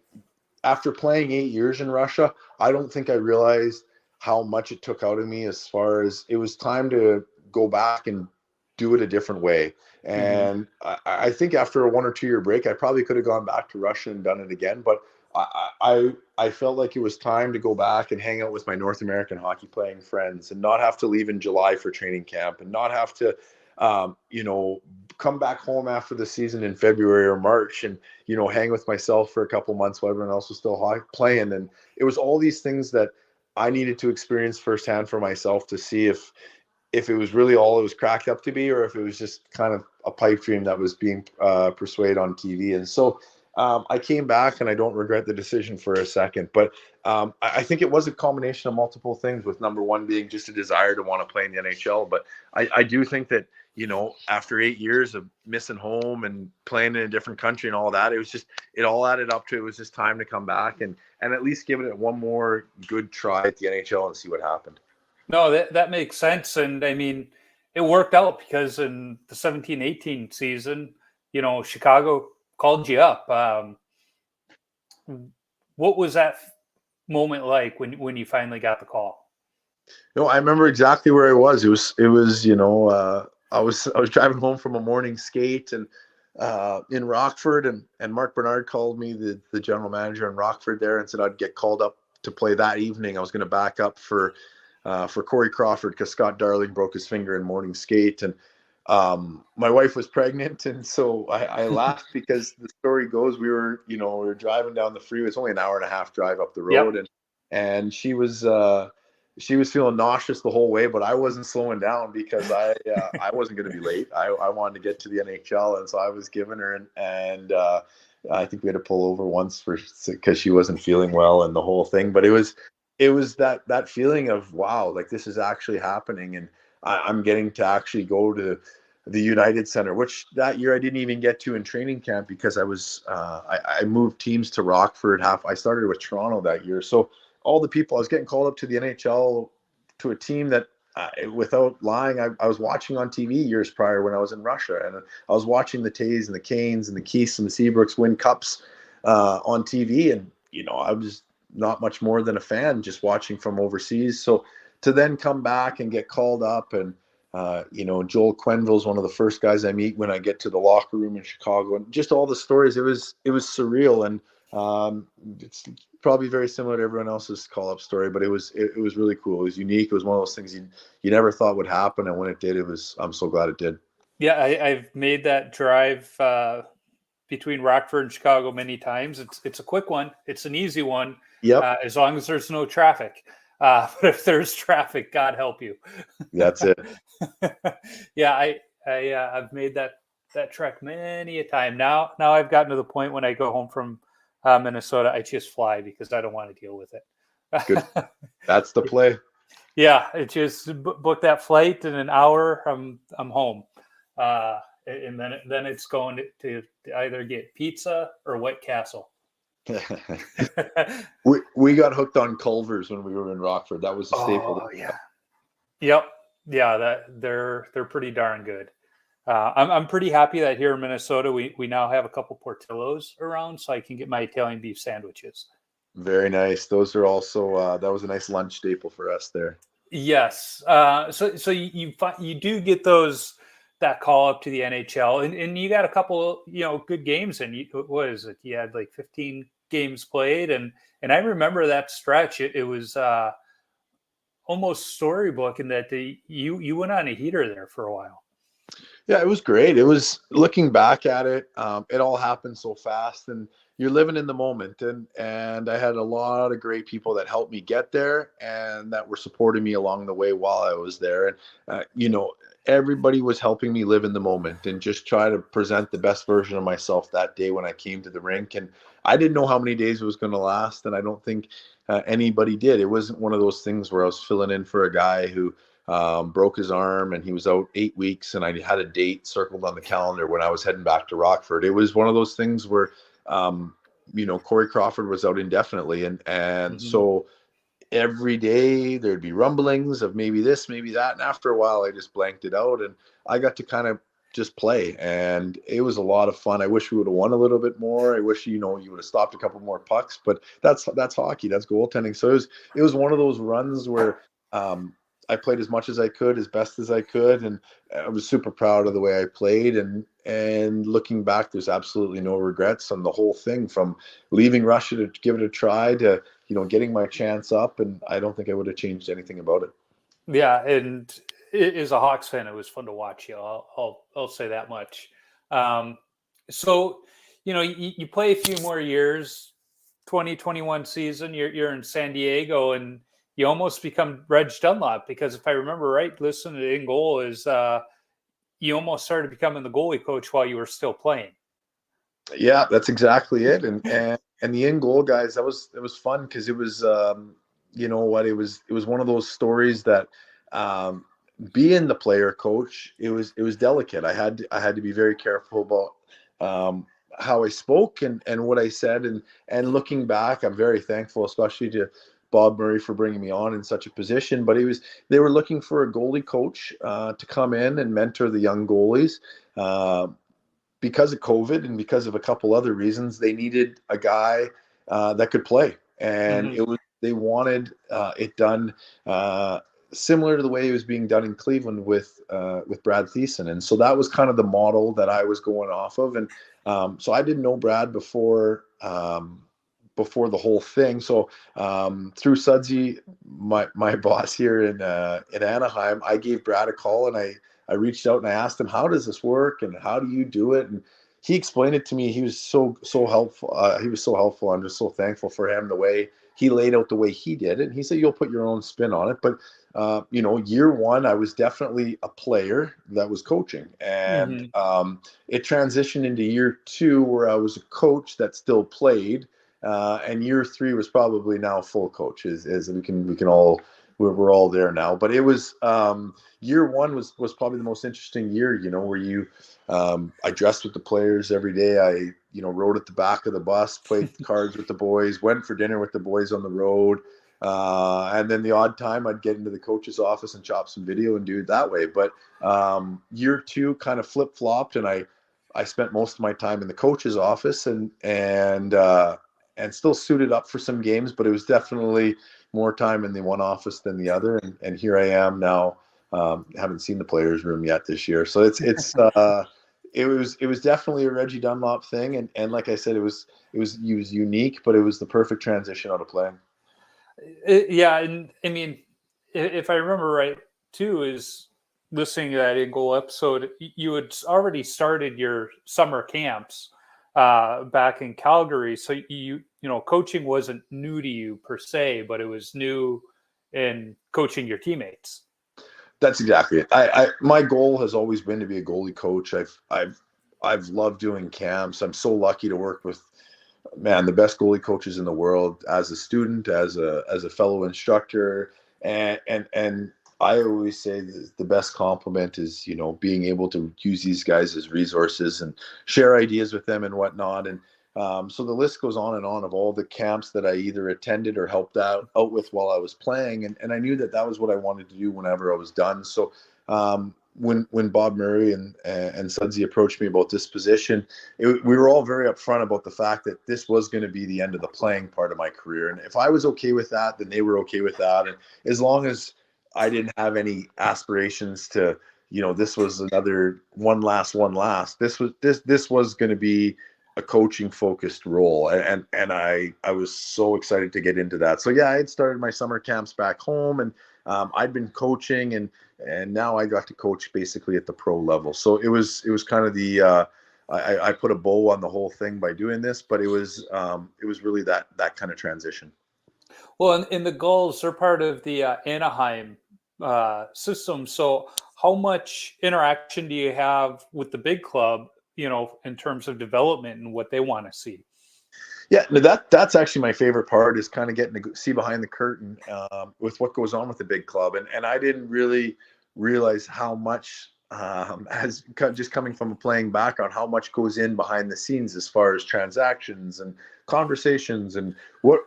after playing 8 years in Russia, I don't think I realized how much it took out of me, as far as it was time to go back and do it a different way. And I think after a 1 or 2 year break, I probably could have gone back to Russia and done it again. But I felt like it was time to go back and hang out with my North American hockey playing friends, and not have to leave in July for training camp, and not have to, come back home after the season in February or March, and, hang with myself for a couple months while everyone else was still playing. And it was all these things that I needed to experience firsthand for myself to see if it was really all it was cracked up to be, or if it was just kind of a pipe dream that was being pursued on TV. And so I came back, and I don't regret the decision for a second. But I think it was a combination of multiple things, with number one being just a desire to want to play in the NHL. But I do think that, after 8 years of missing home and playing in a different country and all that, it all added up to, it was just time to come back and at least give it one more good try at the NHL and see what happened. No, that makes sense. And I mean, it worked out because in the 17-18 season, Chicago called you up. What was that moment like when you finally got the call? I remember exactly where I was. It was, I was driving home from a morning skate, and in Rockford, and Mark Bernard called me, the general manager in Rockford there, and said I'd get called up to play that evening. I was going to back up for Corey Crawford, because Scott Darling broke his finger in morning skate. And my wife was pregnant, and so I laughed because the story goes, we were driving down the freeway. It's only an hour and a half drive up the road. Yep. And she was feeling nauseous the whole way, but I wasn't slowing down, because I wasn't going to be late. I wanted to get to the NHL, and so I was giving her, and I think we had to pull over once because she wasn't feeling well and the whole thing. But it was that feeling of, wow, like this is actually happening, and I'm getting to actually go to the United Center, which that year I didn't even get to in training camp, because I moved teams to Rockford. I started with Toronto that year, so all the people, I was getting called up to the NHL, to a team that, without lying, I was watching on TV years prior when I was in Russia, and I was watching the Tays and the Canes and the Keiths and the Seabrooks win cups on TV, and I was not much more than a fan, just watching from overseas. So to then come back and get called up, and Joel Quenneville's one of the first guys I meet when I get to the locker room in Chicago, and just all the stories, it was surreal. And it's probably very similar to everyone else's call-up story, but it was really cool. It was unique. It was one of those things you never thought would happen, and when it did, I'm so glad it did. Yeah, I've made that drive between Rockford and Chicago many times. It's a quick one. It's an easy one. Yep. As long as there's no traffic. But if there's traffic, God help you. That's it. Yeah, I've made that trek many a time. Now I've gotten to the point when I go home from Minnesota, I just fly, because I don't want to deal with it. Good. That's the play. Yeah, it just book that flight in an hour. I'm home, and then it's going to either get pizza or White Castle. we got hooked on Culver's when we were in Rockford. That was a staple. Oh yeah. Yep. Yeah, that they're pretty darn good. I'm pretty happy that here in Minnesota we now have a couple Portillos around, so I can get my Italian beef sandwiches. Very nice. Those are also that was a nice lunch staple for us there. Yes. So you do get that call up to the NHL, and you got a couple, good games, and what is it? You had like 15 games played, and I remember that stretch. It was almost storybook in that you went on a heater there for a while. Yeah, it was great. It was, looking back at it, it all happened so fast, and you're living in the moment. And I had a lot of great people that helped me get there and that were supporting me along the way while I was there. And everybody was helping me live in the moment and just try to present the best version of myself that day when I came to the rink. And I didn't know how many days it was going to last, and I don't think anybody did. It wasn't one of those things where I was filling in for a guy who broke his arm and he was out 8 weeks, and I had a date circled on the calendar when I was heading back to Rockford. It was one of those things where, Corey Crawford was out indefinitely. And so every day there'd be rumblings of maybe this, maybe that. And after a while, I just blanked it out, and I got to kind of just play. And it was a lot of fun. I wish we would have won a little bit more. I wish, you would have stopped a couple more pucks, but that's hockey. That's goaltending. So it was one of those runs where, I played as much as I could, as best as I could, and I was super proud of the way I played. And looking back, there's absolutely no regrets on the whole thing, from leaving Russia to give it a try to getting my chance up, and I don't think I would have changed anything about it. Yeah, and as a Hawks fan, it was fun to watch you. I'll say that much. So you play a few more years. 2021 season, you're in San Diego, and you almost become Reg Dunlop, because if I remember right, listening to In Goal, is you almost started becoming the goalie coach while you were still playing. Yeah, that's exactly it. And the In Goal guys, it was fun, because it was it was one of those stories that, being the player coach, it was delicate. I had to be very careful about how I spoke and what I said. And looking back, I'm very thankful, especially to Bob Murray, for bringing me on in such a position. But they were looking for a goalie coach to come in and mentor the young goalies. Because of COVID and because of a couple other reasons, they needed a guy that could play. And they wanted it done similar to the way it was being done in Cleveland with Brad Thiessen. And so that was kind of the model that I was going off of. And so I didn't know Brad before the whole thing. So through Sudsy, my boss here in Anaheim, I gave Brad a call, and I reached out and I asked him, how does this work and how do you do it? And he explained it to me. He was so helpful. He was so helpful. I'm just so thankful for him, the way he laid out the way he did it. And he said, you'll put your own spin on it. But, year one, I was definitely a player that was coaching. And it transitioned into year two, where I was a coach that still played. And year three was probably now full coach, as we can all, we're all there now. But it was, year one was probably the most interesting year, where I dressed with the players every day. I, rode at the back of the bus, played cards with the boys, went for dinner with the boys on the road. And then the odd time I'd get into the coach's office and chop some video and do it that way. But year two kind of flip flopped, and I spent most of my time in the coach's office and still suited up for some games, but it was definitely more time in the one office than the other. And here I am now. Haven't seen the players' room yet this year, so it was definitely a Reggie Dunlop thing. And like I said, it was unique, but it was the perfect transition out of playing. Yeah, and I mean, if I remember right, too, is listening to that In Goal episode, you had already started your summer camps back in Calgary, so coaching wasn't new to you per se, but it was new in coaching your teammates. That's exactly it. My goal has always been to be a goalie coach. I've loved doing camps. I'm so lucky to work with, man, the best goalie coaches in the world, as a student, as a fellow instructor. And I always say the best compliment is, being able to use these guys as resources and share ideas with them and whatnot. And so the list goes on and on of all the camps that I either attended or helped out with while I was playing. And I knew that was what I wanted to do whenever I was done. So when Bob Murray and Sudsy approached me about this position, we were all very upfront about the fact that this was going to be the end of the playing part of my career. And if I was okay with that, then they were okay with that. And as long as I didn't have any aspirations to, this was another one last. This was going to be a coaching focused role, and I was so excited to get into that. So yeah, I had started my summer camps back home, and I'd been coaching, and now I got to coach basically at the pro level. So it was kind of the I put a bow on the whole thing by doing this, but it was really that kind of transition. Well, and the Gulls are part of the Anaheim system. So, how much interaction do you have with the big club? In terms of development and what they want to see. Yeah, no, that's actually my favorite part, is kind of getting to see behind the curtain with what goes on with the big club, and I didn't really realize how much, as just coming from a playing background, how much goes in behind the scenes as far as transactions and conversations and what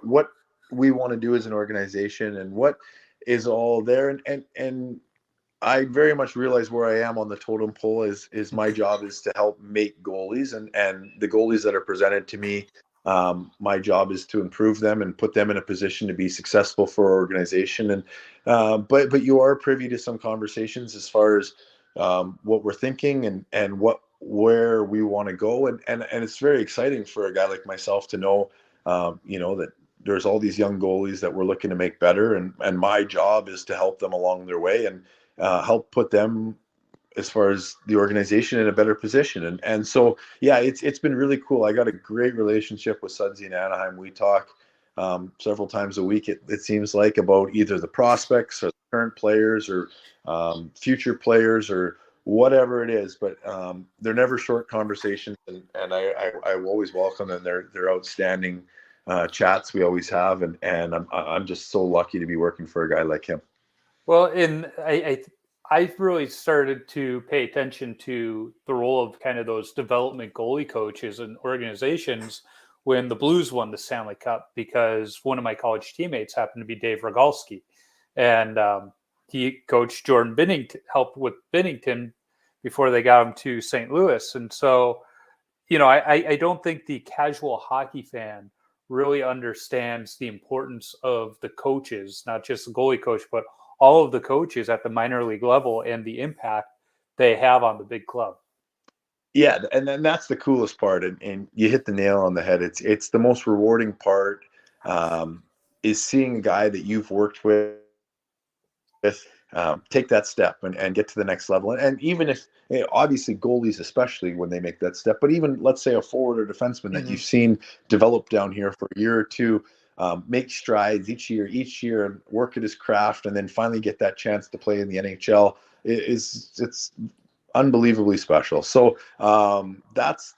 we want to do as an organization and what is all there, and I very much realize where I am on the totem pole is my job is to help make goalies, and the goalies that are presented to me. My job is to improve them and put them in a position to be successful for our organization. And but you are privy to some conversations as far as what we're thinking and where we want to go. And it's very exciting for a guy like myself to know, that there's all these young goalies that we're looking to make better, and my job is to help them along their way and help put them, as far as the organization, in a better position. And so, yeah, it's been really cool. I got a great relationship with Sudsy in Anaheim. We talk several times a week, it seems like, about either the prospects or the current players or future players or whatever it is. But they're never short conversations, and I always welcome them. They're outstanding chats we always have, and I'm just so lucky to be working for a guy like him. Well, I've really started to pay attention to the role of kind of those development goalie coaches and organizations when the Blues won the Stanley Cup, because one of my college teammates happened to be Dave Rogalski, and he coached Jordan Binnington, helped with Binnington before they got him to St. Louis. And so, I don't think the casual hockey fan really understands the importance of the coaches, not just the goalie coach, but all of the coaches at the minor league level and the impact they have on the big club. Yeah, and then that's the coolest part, and you hit the nail on the head. It's the most rewarding part, is seeing a guy that you've worked with take that step and get to the next level. And even if, obviously goalies, especially when they make that step, but even let's say a forward or defenseman that you've seen develop down here for a year or two, make strides each year and work at his craft, and then finally get that chance to play in the NHL, it's unbelievably special. So that's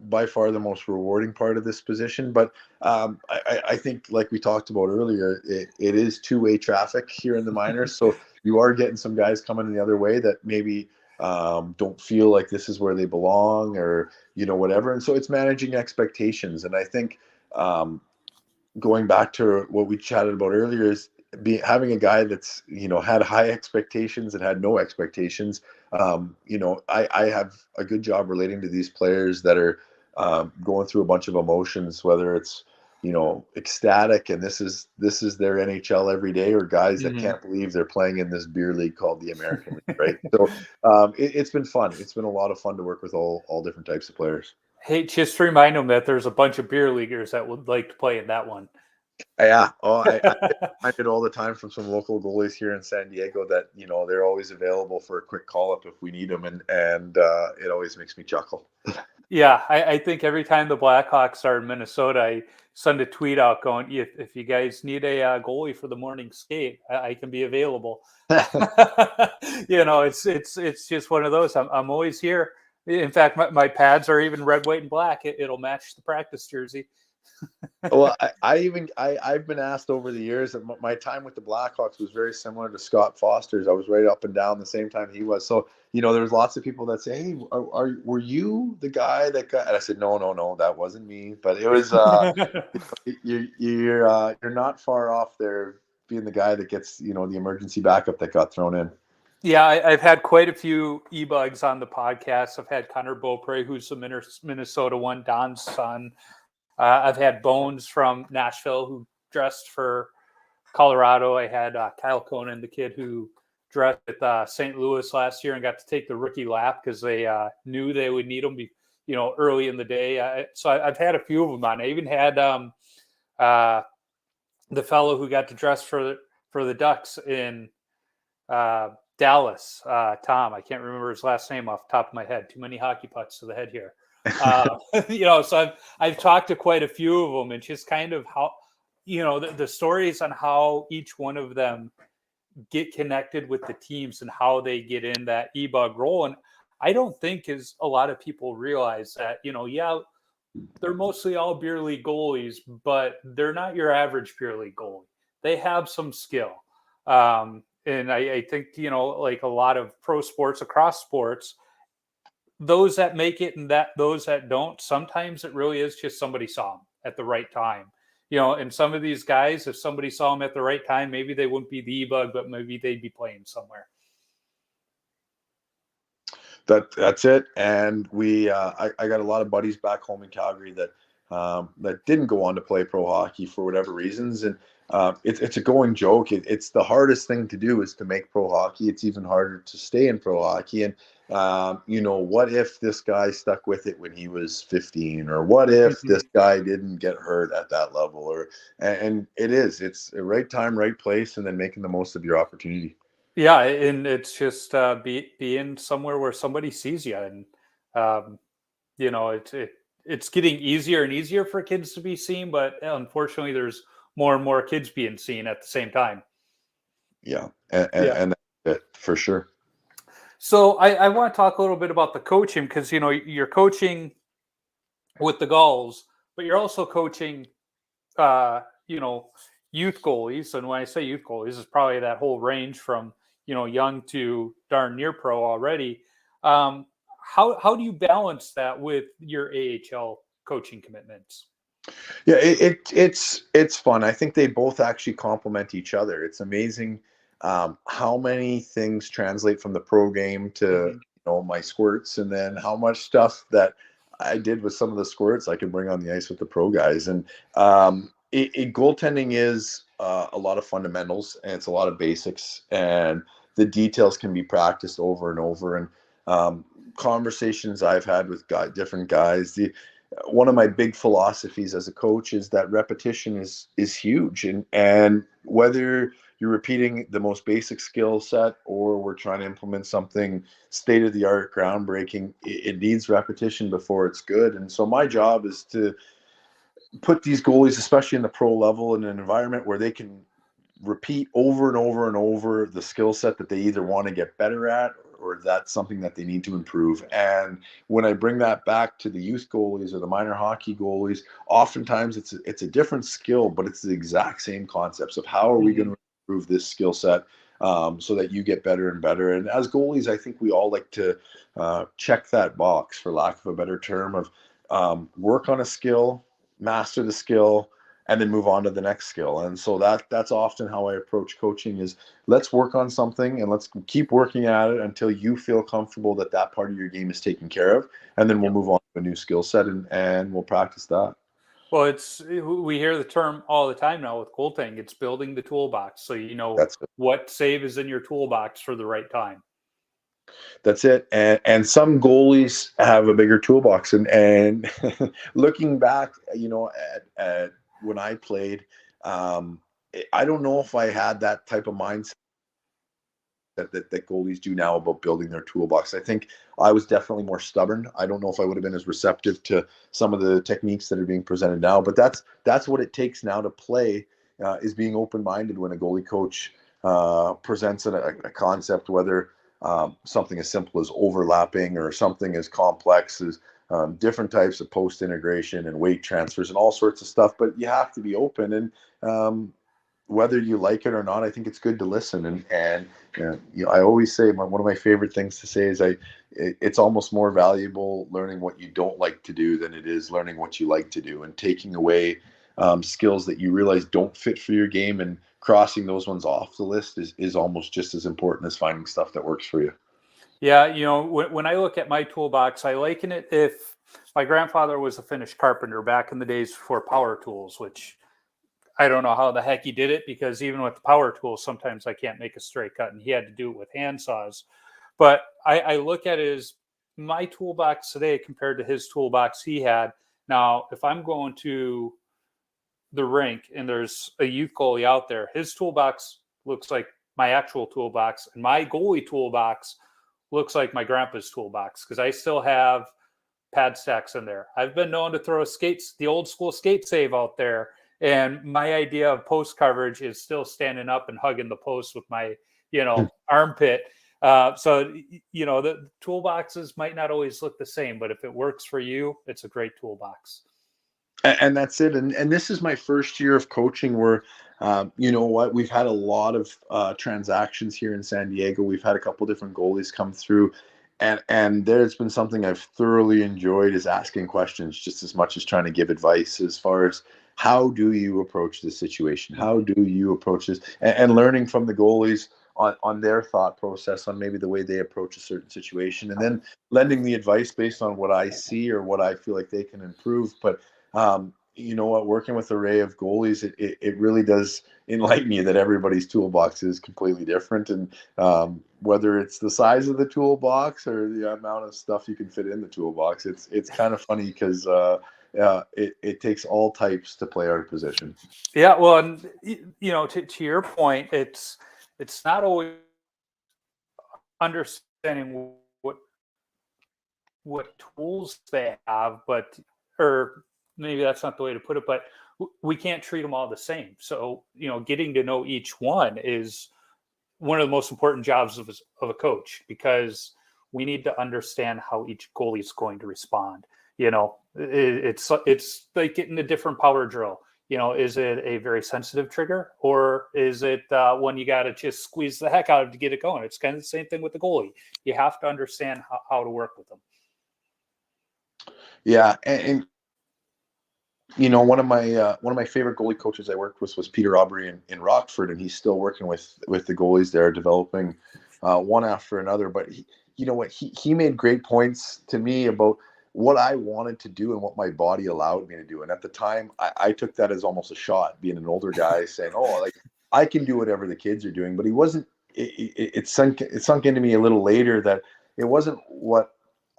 by far the most rewarding part of this position. But I think, like we talked about earlier, it is two-way traffic here in the minors. So you are getting some guys coming the other way that maybe don't feel like this is where they belong, or whatever. And so it's managing expectations. And I think going back to what we chatted about earlier is having a guy that's had high expectations and had no expectations. I have a good job relating to these players that are going through a bunch of emotions, whether it's ecstatic and this is their NHL every day, or guys that can't believe they're playing in this beer league called the American League, right? So it's been fun. It's been a lot of fun to work with all different types of players. Hey, just to remind them that there's a bunch of beer leaguers that would like to play in that one. Yeah. Oh, I get all the time from some local goalies here in San Diego that they're always available for a quick call up if we need them, and it always makes me chuckle. Yeah, I think every time the Blackhawks are in Minnesota, I send a tweet out going, if you guys need a goalie for the morning skate, I can be available. It's just one of those. I'm always here. In fact, my pads are even red, white, and black. It'll match the practice jersey. Well, I've been asked over the years that my time with the Blackhawks was very similar to Scott Foster's. I was right up and down the same time he was. So there's lots of people that say, "Hey, were you the guy that got?" And I said, "No, that wasn't me." But it was you're not far off there being the guy that gets the emergency backup that got thrown in. Yeah, I've had quite a few e-bugs on the podcast. I've had Connor Beaupre, who's the Minnesota one, Don's son. I've had Bones from Nashville, who dressed for Colorado, I had Kyle Conan, the kid who dressed at St. Louis last year and got to take the rookie lap because they knew they would need him, early in the day. So I've had a few of them on. I even had the fellow who got to dress for the Ducks in Dallas, Tom. I can't remember his last name off the top of my head. Too many hockey putts to the head here. So I've talked to quite a few of them, and just kind of how, the stories on how each one of them get connected with the teams and how they get in that e-bug role. And I don't think is a lot of people realize that, they're mostly all beer league goalies, but they're not your average beer league goalie. They have some skill. And I think, like a lot of pro sports across sports, those that make it and those that don't, sometimes it really is just somebody saw them at the right time. And some of these guys, if somebody saw them at the right time, maybe they wouldn't be the e-bug, but maybe they'd be playing somewhere. That's it. And I got a lot of buddies back home in Calgary that didn't go on to play pro hockey for whatever reasons. And it's a going joke. It's the hardest thing to do is to make pro hockey. It's even harder to stay in pro hockey. And what if this guy stuck with it when he was 15, or what if this guy didn't get hurt at that level? And it's the right time, right place, and then making the most of your opportunity. Yeah, and it's just be in somewhere where somebody sees you, and it's getting easier and easier for kids to be seen, but unfortunately, there's more and more kids being seen at the same time. Yeah, and that's it, for sure. So I want to talk a little bit about the coaching, because you're coaching with the Gulls, but you're also coaching youth goalies. And when I say youth goalies, it's probably that whole range from young to darn near pro already. How do you balance that with your AHL coaching commitments? Yeah, it's fun. I think they both actually complement each other. It's amazing how many things translate from the pro game to my squirts, and then how much stuff that I did with some of the squirts I can bring on the ice with the pro guys. And goaltending is a lot of fundamentals, and it's a lot of basics, and the details can be practiced over and over. And conversations I've had with different guys, one of my big philosophies as a coach is that repetition is huge, and whether you're repeating the most basic skill set or we're trying to implement something state of the art, groundbreaking, it needs repetition before it's good. And so my job is to put these goalies, especially in the pro level, in an environment where they can repeat over and over and over the skill set that they either want to get better at, or that's something that they need to improve. And when I bring that back to the youth goalies or the minor hockey goalies, oftentimes it's a different skill, but it's the exact same concepts of how are we going to improve this skill set so that you get better and better. And as goalies, I think we all like to check that box, for lack of a better term, of work on a skill, master the skill, and then move on to the next skill. And so that's often how I approach coaching is, let's work on something and let's keep working at it until you feel comfortable that that part of your game is taken care of. And then we'll move on to a new skill set and we'll practice that. Well, we hear the term all the time now with goaltending. It's building the toolbox. So, That's it. what save is in your toolbox for the right time. That's it. And some goalies have a bigger toolbox. And looking back, at when I played, I don't know if I had that type of mindset that goalies do now about building their toolbox. I think I was definitely more stubborn. I don't know if I would have been as receptive to some of the techniques that are being presented now, but that's what it takes now to play, is being open-minded when a goalie coach presents a concept, whether something as simple as overlapping or something as complex as different types of post integration and weight transfers and all sorts of stuff. But you have to be open, and whether you like it or not, I think it's good to listen. And I always say one of my favorite things to say is it's almost more valuable learning what you don't like to do than it is learning what you like to do, and taking away skills that you realize don't fit for your game and crossing those ones off the list is almost just as important as finding stuff that works for you. Yeah, when I look at my toolbox, I liken it if my grandfather was a Finnish carpenter back in the days before power tools, which I don't know how the heck he did it, because even with the power tools, sometimes I can't make a straight cut, and he had to do it with hand saws. But I look at it as my toolbox today compared to his toolbox he had. Now, if I'm going to the rink and there's a youth goalie out there, his toolbox looks like my actual toolbox, and my goalie toolbox looks like my grandpa's toolbox, because I still have pad stacks in there. I've been known to throw the old school skate save out there, and my idea of post coverage is still standing up and hugging the post with my, armpit. So the toolboxes might not always look the same, but if it works for you, it's a great toolbox. And that's it. And this is my first year of coaching where, we've had a lot of transactions here in San Diego. We've had a couple different goalies come through. And there's been something I've thoroughly enjoyed is asking questions just as much as trying to give advice as far as how do you approach this situation? How do you approach this? And learning from the goalies on their thought process, on maybe the way they approach a certain situation, and then lending the advice based on what I see or what I feel like they can improve. But working with an array of goalies, it really does enlighten you that everybody's toolbox is completely different. And whether it's the size of the toolbox or the amount of stuff you can fit in the toolbox, it's kind of funny because it takes all types to play our position. Yeah, well, and to your point, it's not always understanding what tools they have, or maybe that's not the way to put it, but we can't treat them all the same. So, getting to know each one is one of the most important jobs of a coach, because we need to understand how each goalie is going to respond. It's like getting a different power drill. Is it a very sensitive trigger, or is it one you got to just squeeze the heck out of to get it going? It's kind of the same thing with the goalie. You have to understand how to work with them. Yeah, and one of my favorite goalie coaches I worked with was Peter Aubry in Rockford, and he's still working with the goalies there, developing one after another. But he made great points to me about what I wanted to do and what my body allowed me to do. And at the time, I took that as almost a shot, being an older guy, saying, "Oh, like I can do whatever the kids are doing." But he wasn't. It sunk into me a little later that it wasn't what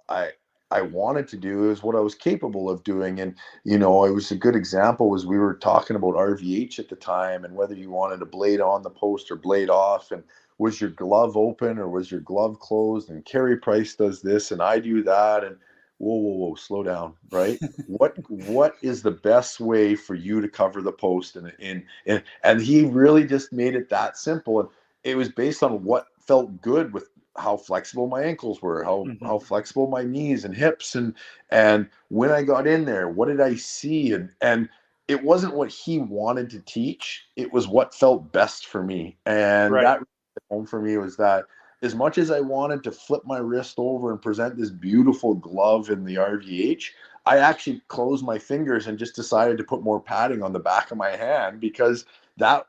I wanted to do, is what I was capable of doing. And it was a good example was we were talking about RVH at the time, and whether you wanted a blade on the post or blade off, and was your glove open or was your glove closed, and Carey Price does this and I do that, and whoa, slow down, right? What is the best way for you to cover the post? And he really just made it that simple, and it was based on what felt good with how flexible my ankles were, how flexible my knees and hips, and when I got in there, what did I see? And it wasn't what he wanted to teach, it was what felt best for me. And that home for me was that as much as I wanted to flip my wrist over and present this beautiful glove in the RVH, I actually closed my fingers and just decided to put more padding on the back of my hand, because that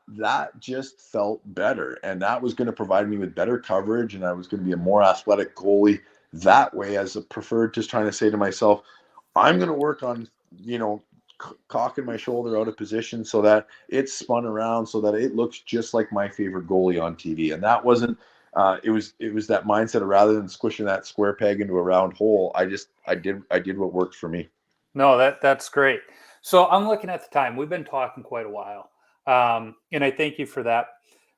just felt better, and that was going to provide me with better coverage, and I was going to be a more athletic goalie that way, as a preferred just trying to say to myself, I'm going to work on cocking my shoulder out of position so that it's spun around so that it looks just like my favorite goalie on TV. And that wasn't it was that mindset of, rather than squishing that square peg into a round hole, I did what worked for me. No, that's great. So I'm looking at the time. We've been talking quite a while. And I thank you for that.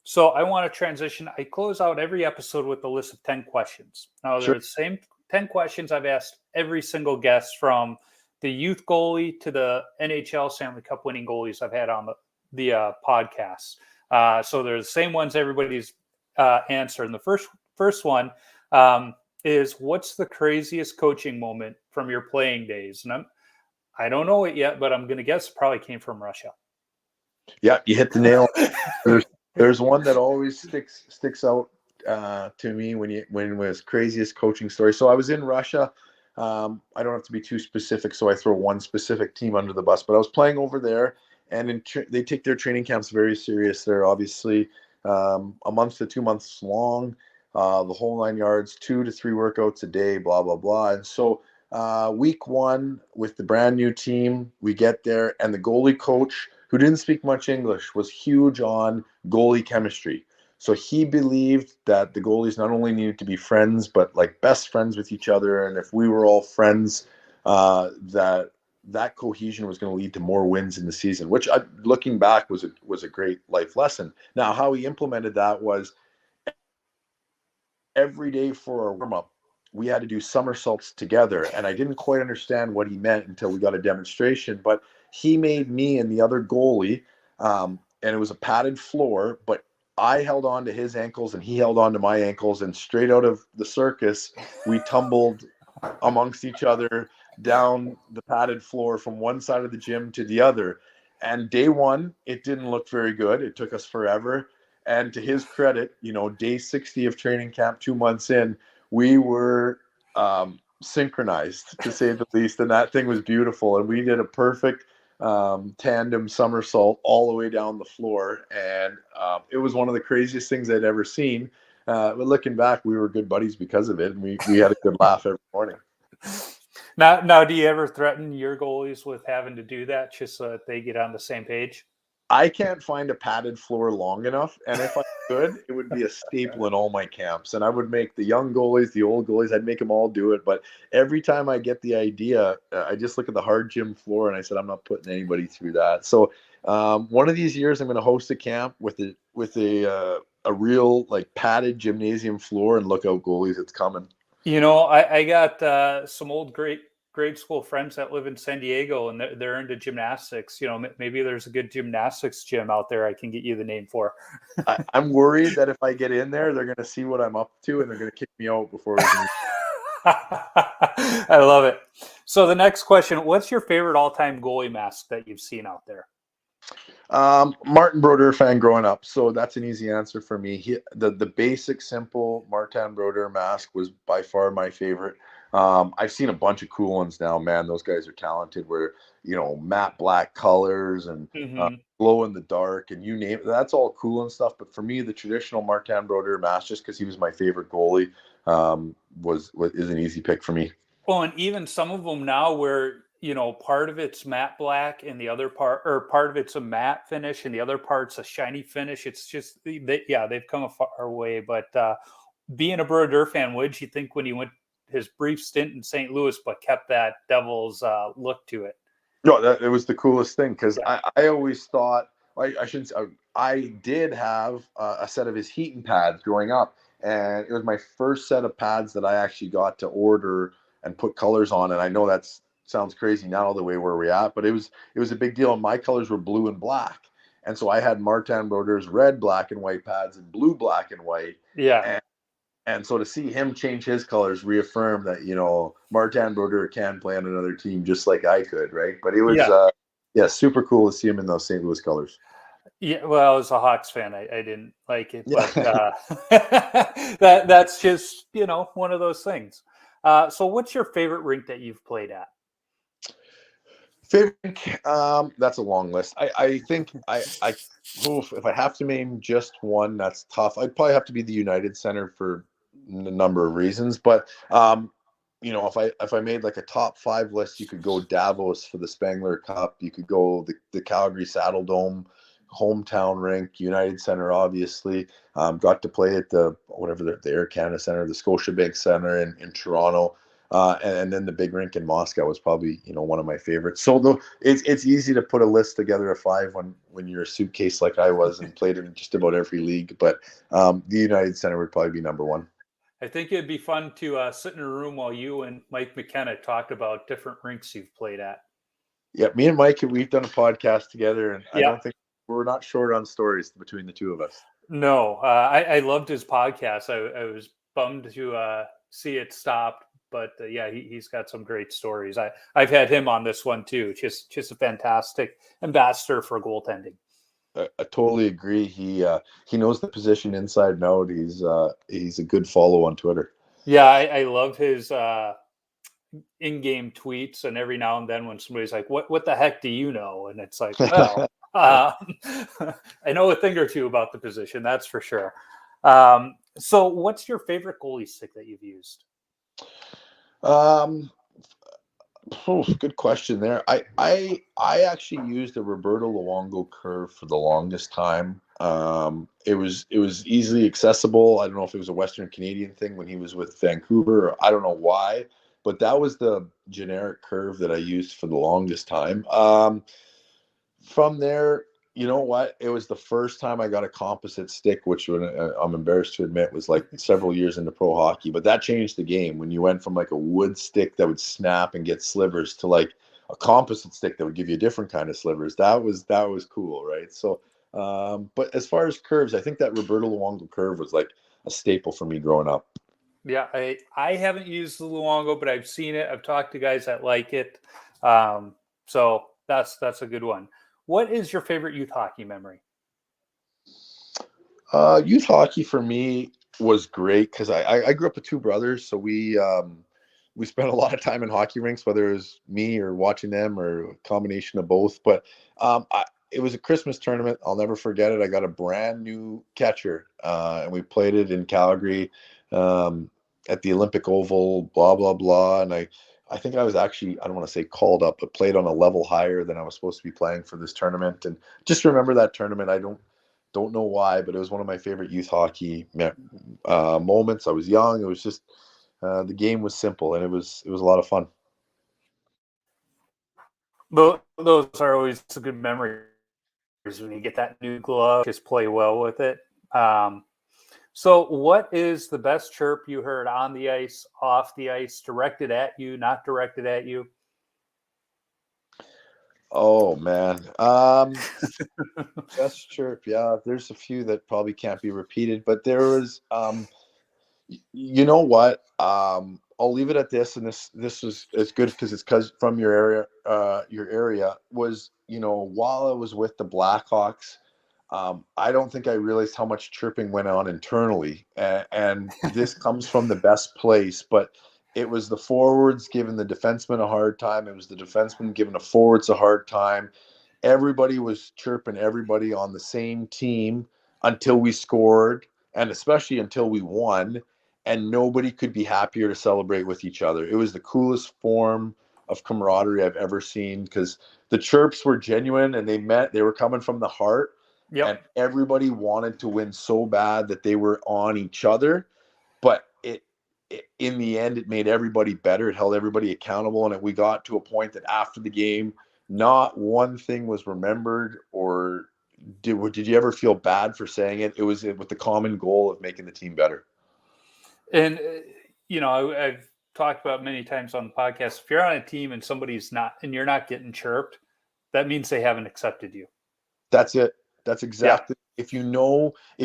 So I want to transition. I close out every episode with a list of 10 questions. Now, they're the same 10 questions I've asked every single guest, from the youth goalie to the NHL Stanley Cup winning goalies I've had on the podcast. So they're the same ones everybody's answered. And the first one is, what's the craziest coaching moment from your playing days? And I don't know it yet, but I'm going to guess it probably came from Russia. Yeah, you hit the nail. There's one that always sticks out to me when it was craziest coaching story. So I was in Russia. I don't have to be too specific, so I throw one specific team under the bus. But I was playing over there, and they take their training camps very serious. They're obviously a month to 2 months long, the whole 9 yards, 2 to 3 workouts a day, blah blah blah. And so week one with the brand new team. We get there, and the goalie coach, who didn't speak much English, was huge on goalie chemistry. So he believed that the goalies not only needed to be friends, but like best friends with each other. And if we were all friends, that cohesion was going to lead to more wins in the season, which looking back was a great life lesson. Now, how he implemented that was every day for our warm up, we had to do somersaults together. And I didn't quite understand what he meant until we got a demonstration. But he made me and the other goalie, and it was a padded floor, but I held on to his ankles and he held on to my ankles. And straight out of the circus, we tumbled amongst each other down the padded floor from one side of the gym to the other. And day one, it didn't look very good. It took us forever. And to his credit, day 60 of training camp, 2 months in, we were synchronized, to say the least. And that thing was beautiful. And we did a perfect tandem somersault all the way down the floor. And it was one of the craziest things I'd ever seen. But looking back, we were good buddies because of it. And we had a good laugh every morning. Now, do you ever threaten your goalies with having to do that just so that they get on the same page? I can't find a padded floor long enough, and if I could, it would be a staple in all my camps. And I would make the young goalies, the old goalies, I'd make them all do it. But every time I get the idea, I just look at the hard gym floor and I said, I'm not putting anybody through that. So one of these years, I'm going to host a camp with a real like padded gymnasium floor, and look out, goalies, it's coming. I got some old grade school friends that live in San Diego, and they're into gymnastics. Maybe there's a good gymnastics gym out there I can get you the name for. I'm worried that if I get in there, they're going to see what I'm up to and they're going to kick me out before we can. I love it. So the next question, what's your favorite all-time goalie mask that you've seen out there? Martin Brodeur fan growing up, so that's an easy answer for me. The basic, simple Martin Brodeur mask was by far my favorite. I've seen a bunch of cool ones now. Man, those guys are talented. Where matte black colors and glow in the dark, and you name it. That's all cool and stuff. But for me, the traditional Martin Brodeur mask, just because he was my favorite goalie, is an easy pick for me. Well, and even some of them now where part of it's matte black and the other part of it's a matte finish and the other part's a shiny finish. It's just they've come a far way. But being a Brodeur fan, what did you think when he went his brief stint in St. Louis but kept that Devils look to it? No, it was the coolest thing because I always thought I shouldn't. I did have a set of his Heaton pads growing up, and it was my first set of pads that I actually got to order and put colors on. And I know that sounds crazy now the way where we're at, but it was a big deal. And my colors were blue and black, and so I had Martin Brodeur's red, black, and white pads and blue, black, and white. Yeah. And so to see him change his colors reaffirmed that, Martin Brodeur can play on another team just like I could, right? But it was, super cool to see him in those St. Louis colors. Yeah, well, as a Hawks fan, I didn't like it, but that's just, one of those things. So what's your favorite rink that you've played at? Favorite rink? That's a long list. I think if I have to name just one, that's tough. I'd probably have to be the United Center for a number of reasons, but if I made like a top 5 list, you could go Davos for the Spangler Cup, you could go the Calgary Saddle Dome, hometown rink, United Center, obviously. Got to play at the Air Canada Center, the Scotiabank Center in Toronto, and then the big rink in Moscow was probably one of my favorites. So it's easy to put a list together of 5 when you're a suitcase like I was and played in just about every league. But the United Center would probably be number 1. I think it'd be fun to sit in a room while you and Mike McKenna talked about different rinks you've played at. Yeah, me and Mike, we've done a podcast together, and I don't think we're not short on stories between the two of us. No, I loved his podcast. I was bummed to see it stopped, but he's got some great stories. I've had him on this one too. Just a fantastic ambassador for goaltending. I totally agree. He knows the position inside and out. He's a good follow on Twitter. Yeah, I love his in-game tweets, and every now and then when somebody's like, "What the heck do you know?" and it's like, well, I know a thing or two about the position, that's for sure. So, what's your favorite goalie stick that you've used? Oh, good question there. I actually used the Roberto Luongo curve for the longest time. It was easily accessible. I don't know if it was a Western Canadian thing when he was with Vancouver. Or I don't know why, but that was the generic curve that I used for the longest time. From there, you know what? It was the first time I got a composite stick, which I'm embarrassed to admit was like several years into pro hockey. But that changed the game when you went from like a wood stick that would snap and get slivers to like a composite stick that would give you a different kind of slivers. That was cool, right? So, but as far as curves, I think that Roberto Luongo curve was like a staple for me growing up. Yeah, I haven't used the Luongo, but I've seen it. I've talked to guys that like it. So that's a good one. What is your favorite youth hockey memory? Youth hockey for me was great because I grew up with two brothers, so we spent a lot of time in hockey rinks, whether it was me or watching them or a combination of both. But it was a Christmas tournament. I'll never forget it. I got a brand new catcher, and we played it in Calgary um, at the Olympic Oval. Blah blah blah, and I think I was actually, I don't want to say called up, but played on a level higher than I was supposed to be playing for this tournament. And just remember that tournament. I don't know why, but it was one of my favorite youth hockey moments. I was young. It was just the game was simple, and it was a lot of fun. Those are always a good memories when you get that new glove. Just play well with it. So, what is the best chirp you heard on the ice, off the ice, directed at you, not directed at you? Oh man, best chirp. Yeah, there's a few that probably can't be repeated, but there was you know what? I'll leave it at this, and this is it's good because it's because from your area. Your area was, while I was with the Blackhawks, I don't think I realized how much chirping went on internally, and this comes from the best place. But it was the forwards giving the defenseman a hard time. It was the defenseman giving the forwards a hard time. Everybody was chirping everybody on the same team until we scored, and especially until we won, and nobody could be happier to celebrate with each other. It was the coolest form of camaraderie I've ever seen because the chirps were genuine and they were coming from the heart, and Yep. everybody wanted to win so bad that they were on each other. But it in the end, it made everybody better. It held everybody accountable, and we got to a point that after the game, not one thing was remembered or did you ever feel bad for saying it? It was with the common goal of making the team better. And I've talked about many times on the podcast. If you're on a team and somebody's not, and you're not getting chirped, that means they haven't accepted you. That's it. That's Yeah. exactly. If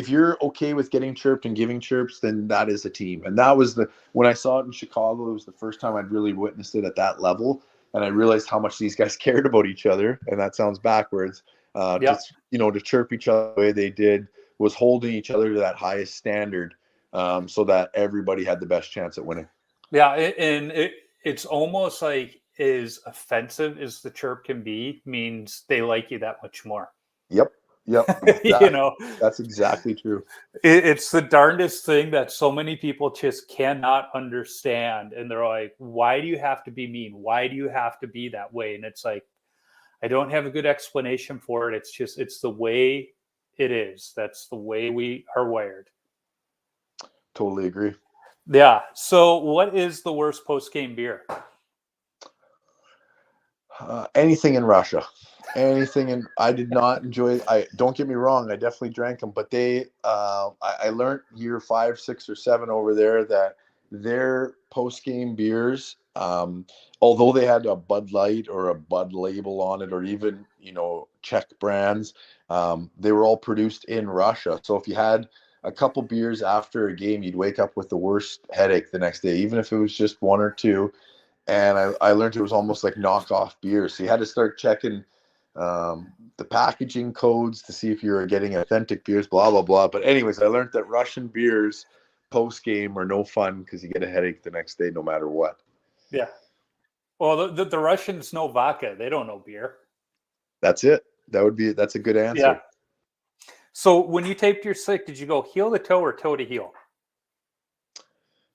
you're okay with getting chirped and giving chirps, then that is a team. And that was when I saw it in Chicago, it was the first time I'd really witnessed it at that level. And I realized how much these guys cared about each other. And that sounds backwards. Yeah. To chirp each other the way they did was holding each other to that highest standard, so that everybody had the best chance at winning. Yeah. And it's almost like as offensive as the chirp can be means they like you that much more. Yep. Yep. you know, That's exactly true. it's the darndest thing that so many people just cannot understand. And they're like, why do you have to be mean? Why do you have to be that way? And it's like, I don't have a good explanation for it. It's the way it is. That's the way we are wired. Totally agree. Yeah. So what is the worst post-game beer? Anything in Russia, I did not enjoy. I don't get me wrong, I definitely drank them, but I learned year 5, 6, or 7 over there that their post game beers, although they had a Bud Light or a Bud label on it, or even Czech brands, they were all produced in Russia. So if you had a couple beers after a game, you'd wake up with the worst headache the next day, even if it was just one or two. And I learned it was almost like knockoff beer. So you had to start checking the packaging codes to see if you were getting authentic beers, blah, blah, blah. But anyways, I learned that Russian beers post-game are no fun because you get a headache the next day no matter what. Yeah. Well, the Russians know vodka. They don't know beer. That's it. That's a good answer. Yeah. So when you taped your stick, did you go heel to toe or toe to heel?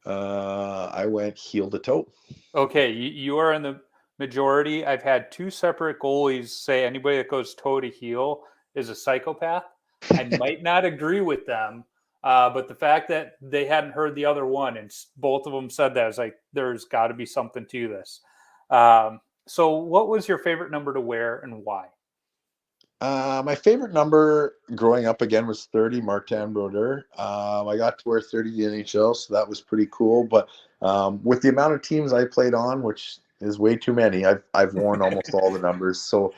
I went heel to toe. Okay, you are in the majority. I've had 2 separate goalies say anybody that goes toe to heel is a psychopath. I might not agree with them, but the fact that they hadn't heard the other one and both of them said that, I was like, there's got to be something to this. So what was your favorite number to wear and why? My favorite number growing up again was 30, Martin Brodeur. I got to wear 30 in the NHL, so that was pretty cool. But with the amount of teams I played on, which is way too many, I've worn almost all the numbers. So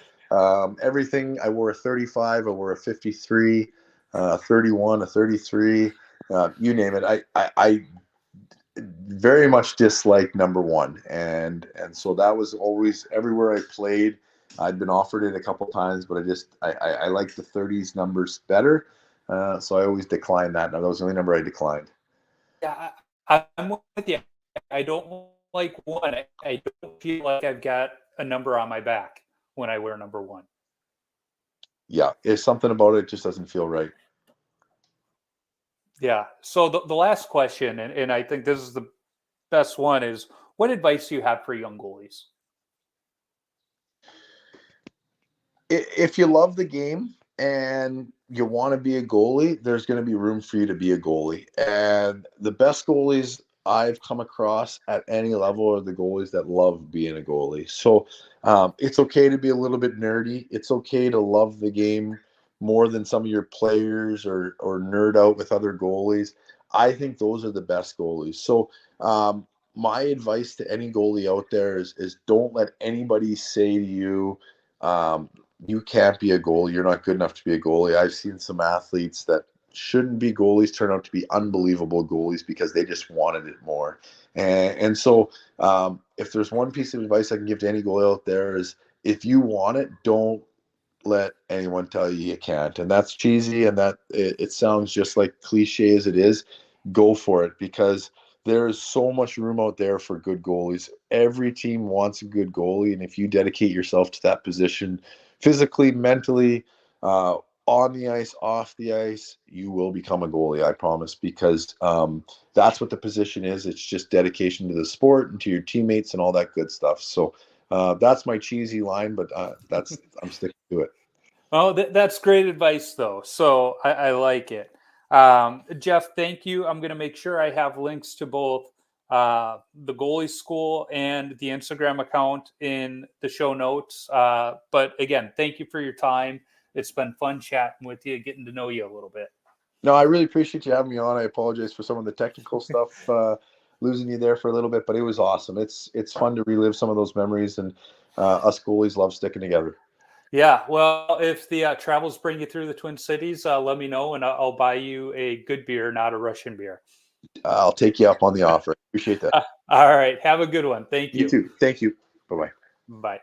everything, I wore a 35, I wore a 53, a 31, a 33, you name it. I very much dislike number 1, and so that was always everywhere I played. I'd been offered it a couple times, but I like the 30s numbers better, so I always declined that. Now that was the only number I declined. Yeah, I'm with you. I don't like 1. I don't feel like I've got a number on my back when I wear number 1. Yeah, it's something about it just doesn't feel right. Yeah. So the last question, and I think this is the best one, is what advice do you have for young goalies? If you love the game and you want to be a goalie, there's going to be room for you to be a goalie. And the best goalies I've come across at any level are the goalies that love being a goalie. So it's okay to be a little bit nerdy. It's okay to love the game more than some of your players or nerd out with other goalies. I think those are the best goalies. So my advice to any goalie out there is don't let anybody say to you, you can't be a goalie. You're not good enough to be a goalie. I've seen some athletes that shouldn't be goalies turn out to be unbelievable goalies because they just wanted it more. And so if there's one piece of advice I can give to any goalie out there is if you want it, don't let anyone tell you you can't. And that's cheesy, and that it sounds just like cliche as it is. Go for it, because there is so much room out there for good goalies. Every team wants a good goalie, and if you dedicate yourself to that position physically, mentally, on the ice, off the ice, you will become a goalie, I promise, because that's what the position is. It's just dedication to the sport and to your teammates and all that good stuff. So that's my cheesy line, but I'm sticking to it. Well, that's great advice, though. So I like it. Jeff, thank you. I'm going to make sure I have links to both the goalie school and the Instagram account in the show notes. But again, thank you for your time. It's been fun chatting with you, getting to know you a little bit. No, I really appreciate you having me on. I apologize for some of the technical stuff, losing you there for a little bit, but it was awesome. It's fun to relive some of those memories, and us goalies love sticking together. Yeah, well, if the travels bring you through the Twin Cities, let me know, and I'll buy you a good beer, not a Russian beer. I'll take you up on the offer. Appreciate that. All right. Have a good one. Thank you. You too. Thank you. Bye-bye. Bye.